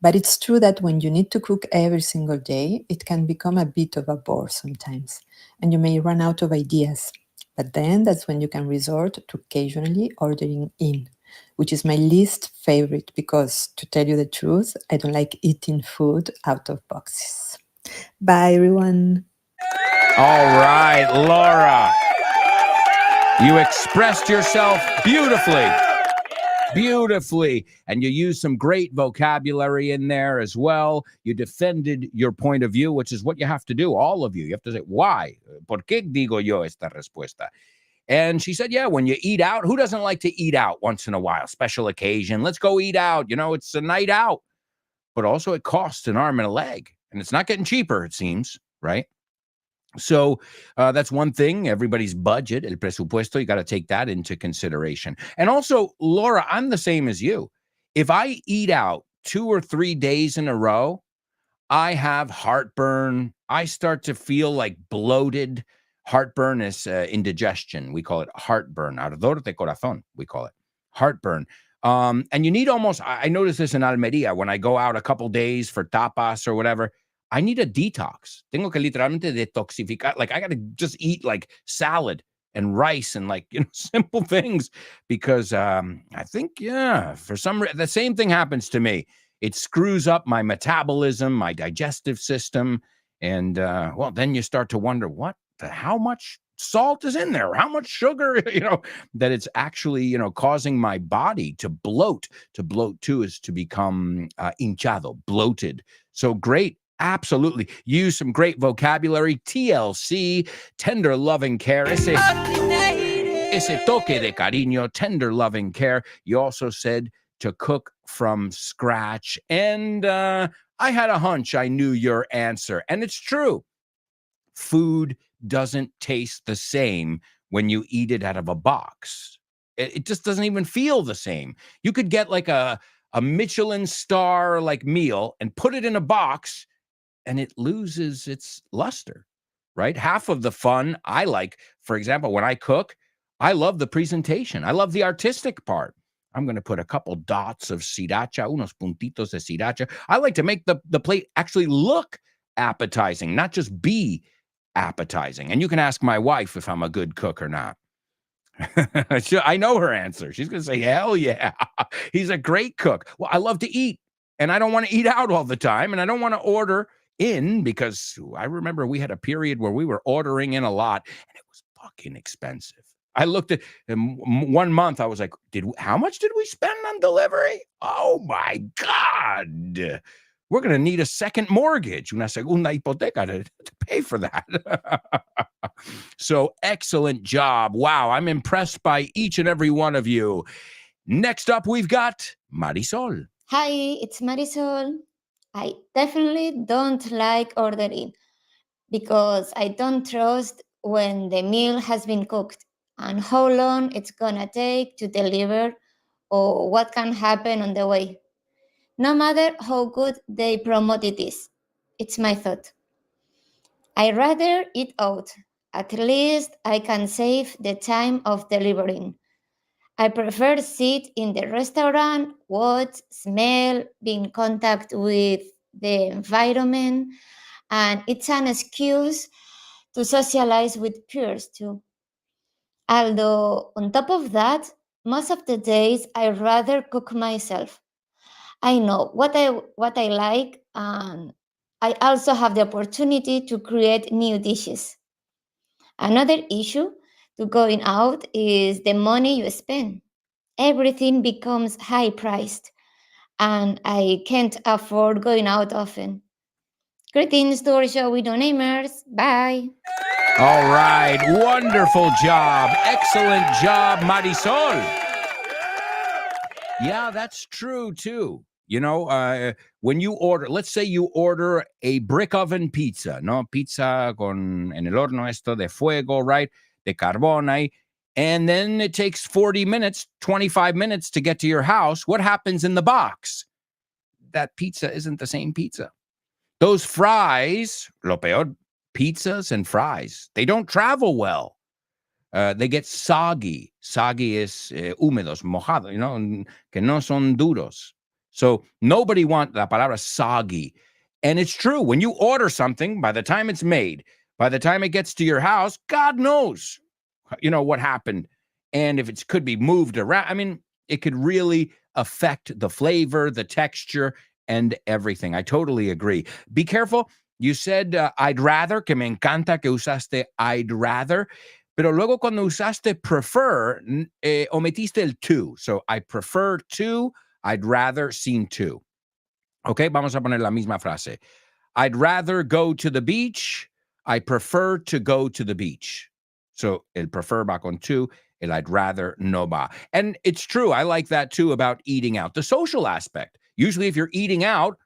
But it's true that when you need to cook every single day, it can become a bit of a bore sometimes, and you may run out of ideas. But then that's when you can resort to occasionally ordering in, which is my least favorite because, to tell you the truth, I don't like eating food out of boxes. Bye, everyone. All right, Laura. You expressed yourself beautifully. Beautifully. And you used some great vocabulary in there as well. You defended your point of view, which is what you have to do, all of you. You have to say, why? ¿Por qué digo yo esta respuesta? And she said, yeah, when you eat out, who doesn't like to eat out once in a while? Special occasion. Let's go eat out. You know, it's a night out. But also it costs an arm and a leg. And it's not getting cheaper, it seems, right? So that's one thing, everybody's budget, el presupuesto, you got to take that into consideration. And also, Laura, I'm the same as you. If I eat out 2 or 3 days in a row, I have heartburn. I start to feel like bloated. Heartburn is indigestion. We call it heartburn. Ardor de corazón, we call it. Heartburn. And you need almost, I noticed this in Almeria, when I go out a couple days for tapas or whatever, I need a detox. Tengo que literalmente detoxificar. Like I got to just eat like salad and rice and like, simple things because I think, for some reason, the same thing happens to me. It screws up my metabolism, my digestive system. And well, then you start to wonder how much salt is in there, how much sugar, that it's actually, causing my body to bloat. To bloat too is to become hinchado, bloated. So great. Absolutely. Use some great vocabulary. TLC, tender loving care. Ese toque de cariño, tender loving care. You also said to cook from scratch. And I had a hunch I knew your answer. And it's true. Food doesn't taste the same when you eat it out of a box. It just doesn't even feel the same. You could get like a Michelin star like meal and put it in a box and it loses its luster, right? Half of the fun I like, for example, when I cook, I love the presentation. I love the artistic part. I'm going to put a couple dots of sriracha, unos puntitos de sriracha. I like to make the plate actually look appetizing, not just be appetizing. And you can ask my wife if I'm a good cook or not. I know her answer. She's going to say, hell yeah. He's a great cook. Well, I love to eat, and I don't want to eat out all the time, and I don't want to order in because I remember we had a period where we were ordering in a lot, and it was fucking expensive. I looked at 1 month. I was like, how much did we spend on delivery? Oh my God. We're going to need a second mortgage, una segunda hipoteca to pay for that. So excellent job. Wow. I'm impressed by each and every one of you. Next up, we've got Marisol. Hi, it's Marisol. I definitely don't like ordering because I don't trust when the meal has been cooked and how long it's gonna take to deliver or what can happen on the way. No matter how good they promote it is. It's my thought. I rather eat out. At least I can save the time of delivering. I prefer sit in the restaurant, watch, smell, be in contact with the environment, and it's an excuse to socialize with peers too. Although, on top of that, most of the days I rather cook myself. I know what I like, and I also have the opportunity to create new dishes. Another issue to going out is the money you spend. Everything becomes high priced, and I can't afford going out often. Greetings to our show with no namers. Bye. All right. Wonderful job. Excellent job, Marisol. Yeah, that's true too. You know, when you order, let's say you order a brick oven pizza, ¿no? Pizza con en el horno esto de fuego, right? De carbón ahí. And then it takes 40 minutes, 25 minutes to get to your house. What happens in the box? That pizza isn't the same pizza. Those fries, lo peor, pizzas and fries, they don't travel well. They get soggy. Soggy is húmedos, mojado, you know, que no son duros. So nobody wants la palabra soggy. And it's true. When you order something, by the time it's made, by the time it gets to your house, God knows, you know, what happened. And if it could be moved around, I mean, it could really affect the flavor, the texture, and everything. I totally agree. Be careful. You said, I'd rather, que me encanta que usaste I'd rather. Pero luego cuando usaste prefer, omitiste el to. So I prefer to, I'd rather sin to. Okay, vamos a poner la misma frase. I'd rather go to the beach. I prefer to go to the beach. So el prefer va con to, el I'd rather no va. And it's true. I like that too about eating out. The social aspect. Usually if you're eating out,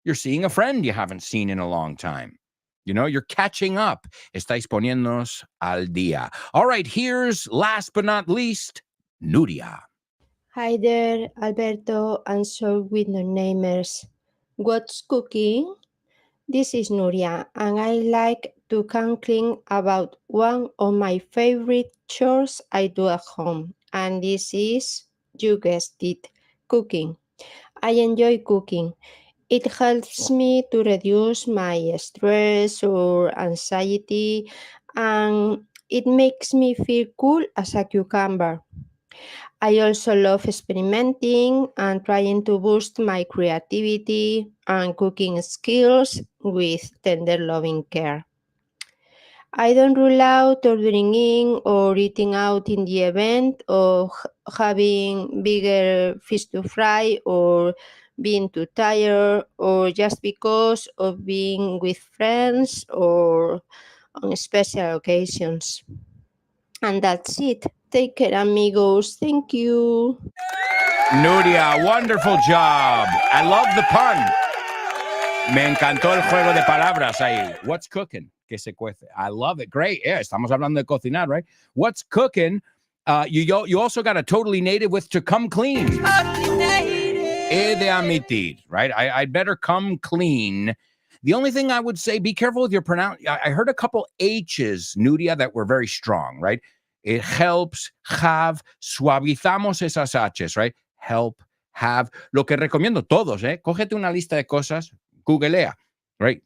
you're seeing a friend you haven't seen in a long time. You know, you're catching up. Estáis poniéndonos al día. All right, here's last but not least, Nuria. Hi there, Alberto and Soul with no namers. What's cooking? This is Nuria, and I like to come clean about one of my favorite chores I do at home, and this is, you guessed it, cooking. I enjoy cooking. It helps me to reduce my stress or anxiety, and it makes me feel cool as a cucumber. I also love experimenting and trying to boost my creativity and cooking skills with tender loving care. I don't rule out ordering in or eating out in the event of having bigger fish to fry or being too tired or just because of being with friends or on special occasions. And that's it. Take care, amigos. Thank you. Nuria, wonderful job. I love the pun. Me encantó el juego de palabras ahí. What's cooking? Que se cuece. I love it. Great. Yeah, estamos hablando de cocinar, right? What's cooking? You also got a totally native with to come clean. He de admitir, right? I'd better come clean. The only thing I would say, be careful with your pronoun. I heard a couple H's, Nuria, that were very strong, right? It helps, have, suavizamos esas H's, right? Help, have. Lo que recomiendo todos, cógete una lista de cosas, googlea, right?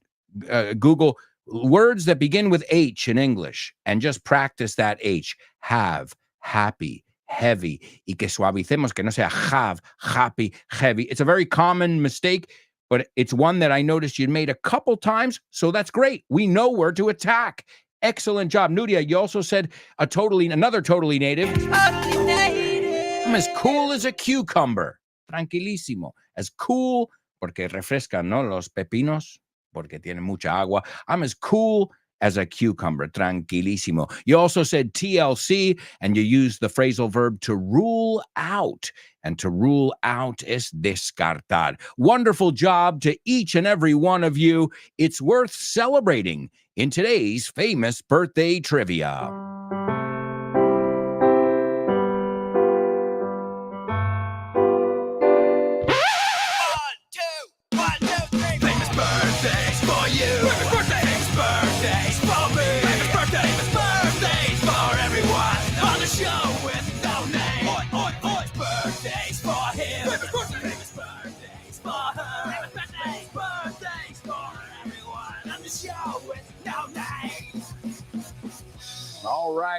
Google words that begin with H in English and just practice that H. Have, happy, heavy, y que suavicemos, que no sea have, happy, heavy. It's a very common mistake, but it's one that I noticed you'd made a couple times, so that's great. We know where to attack. Excellent job. Nuria, you also said another totally native. I'm as cool as a cucumber. Tranquilísimo. As cool, porque refrescan, ¿no? Los pepinos, porque tienen mucha agua. I'm as cool as a cucumber. Tranquilísimo. You also said TLC, and you used the phrasal verb to rule out. And to rule out is descartar. Wonderful job to each and every one of you. It's worth celebrating in today's famous birthday trivia.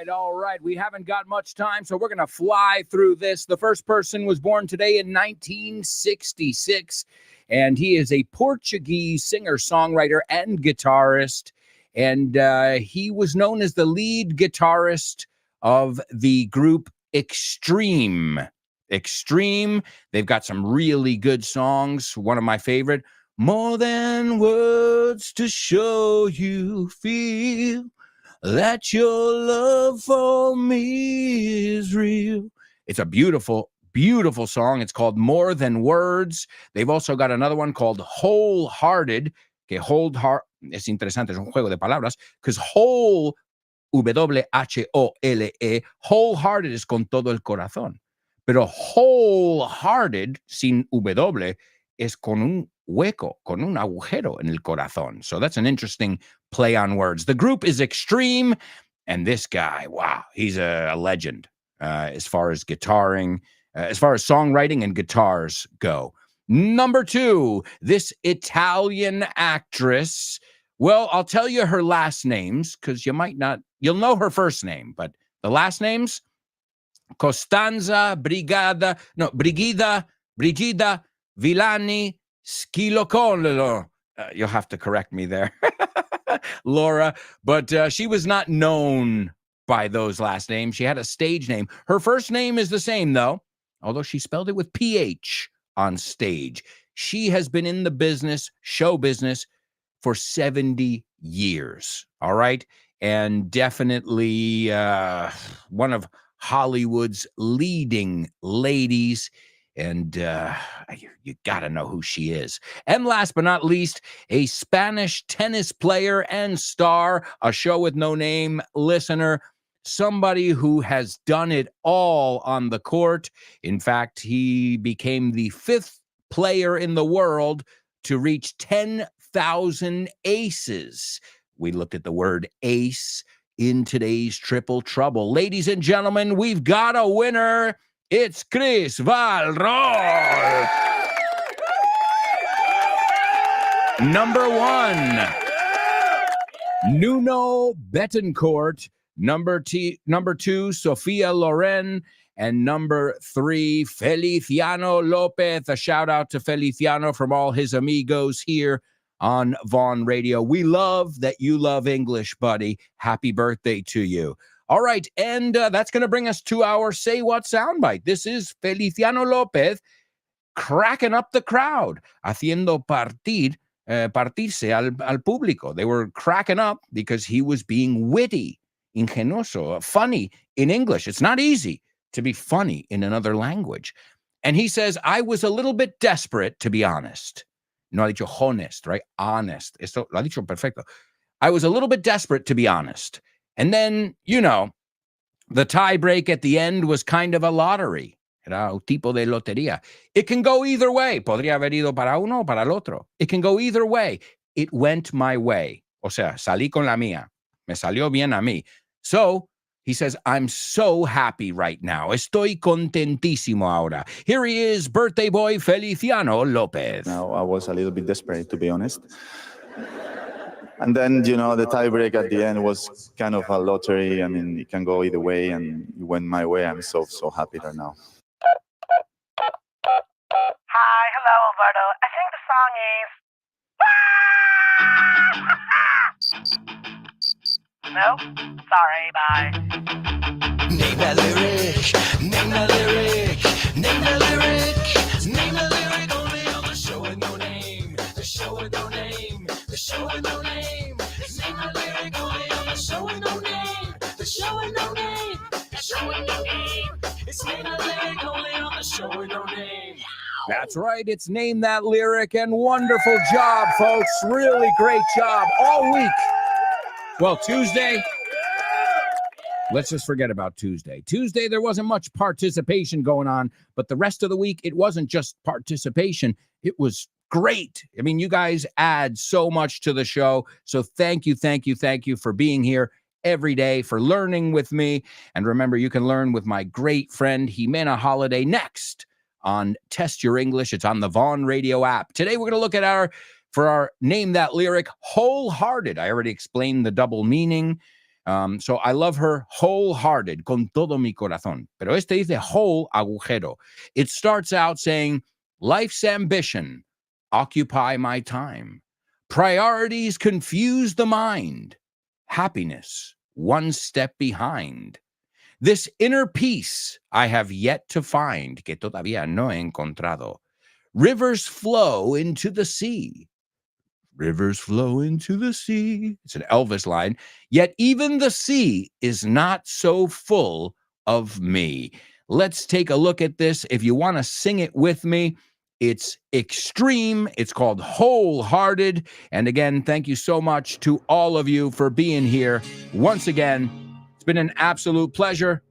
All right. We haven't got much time, so we're going to fly through this. The first person was born today in 1966, and he is a Portuguese singer-songwriter and guitarist, and he was known as the lead guitarist of the group Extreme. Extreme, they've got some really good songs. One of my favorite, More Than Words to Show You Feel that your love for me is real. It's a beautiful, beautiful song. It's called More Than Words. They've also got another one called Wholehearted, que hold heart, es interesante, es un juego de palabras, because whole, W-H-O-L-E, wholehearted es con todo el corazón. Pero wholehearted, sin W, es con un hueco, con un agujero en el corazón. So that's an interesting play on words. The group is Extreme, and this guy, wow, he's a legend as far as guitaring, as far as songwriting and guitars go. Number 2, this Italian actress. Well, I'll tell you her last names because you'll know her first name, but the last names, Brigida Villani Schilocollo. You'll have to correct me there, Laura, but she was not known by those last names. She had a stage name. Her first name is the same, though, although she spelled it with PH on stage. She has been in the business, show business, for 70 years, all right? And definitely one of Hollywood's leading ladies, and you got to know who she is. And last but not least, a Spanish tennis player and star, a Show with No Name listener, somebody who has done it all on the court. In fact, he became the 5th player in the world to reach 10,000 aces. We looked at the word ace in today's Triple Trouble. Ladies and gentlemen, we've got a winner. It's Chris Valrol. Number 1, Nuno Betancourt. Number 2, Sofia Loren. And number 3, Feliciano Lopez. A shout out to Feliciano from all his amigos here on Vaughn Radio. We love that you love English, buddy. Happy birthday to you. All right, and that's going to bring us to our Say What soundbite. This is Feliciano Lopez cracking up the crowd, haciendo partirse al público. They were cracking up because he was being witty, ingenioso, funny in English. It's not easy to be funny in another language. And he says, I was a little bit desperate, to be honest. No ha dicho honest, right? Honest. Esto lo ha dicho perfecto. I was a little bit desperate, to be honest. And then, the tie break at the end was kind of a lottery. Era un tipo de lotería. It can go either way. Podría haber ido para uno o para el otro. It can go either way. It went my way. O sea, salí con la mía. Me salió bien a mí. So, he says, I'm so happy right now. Estoy contentísimo ahora. Here he is, birthday boy Feliciano Lopez. Now, I was a little bit desperate, to be honest. And then, the tiebreak at the end was kind of a lottery. I mean, it can go either way, and it went my way. I'm so happy right now. Hi, hello, Alberto. I think the song is... No? Sorry, bye. Name that lyric, name that lyric, name that lyric, name that lyric only on the Show with No Name, the Show with No Name, the Show with No Name. Name that lyric only on the Show with No Name, the Show with No Name, the Show with No Name. It's name that lyric only on the Show with No Name. That's right. It's Name That Lyric, and wonderful job, folks. Really great job all week. Well, Tuesday, let's just forget about Tuesday. Tuesday, there wasn't much participation going on, but the rest of the week, it wasn't just participation. It was great. I mean, you guys add so much to the show. So thank you for being here every day, for learning with me. And remember, you can learn with my great friend, Jimena Holiday, next on Test Your English. It's on the Vaughn Radio app. Today, we're going to look at our Name That Lyric, Wholehearted. I already explained the double meaning. So I love her, wholehearted, con todo mi corazón. Pero este dice whole agujero. It starts out saying, life's ambition, occupy my time. Priorities confuse the mind. Happiness, one step behind. This inner peace I have yet to find, que todavía no he encontrado. Rivers flow into the sea. Rivers flow into the sea. It's an Elvis line. Yet even the sea is not so full of me. Let's take a look at this. If you want to sing it with me, it's extreme. It's called Wholehearted. And again, thank you so much to all of you for being here. Once again, it's been an absolute pleasure.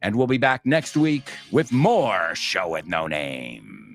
And we'll be back next week with more Show with No Name.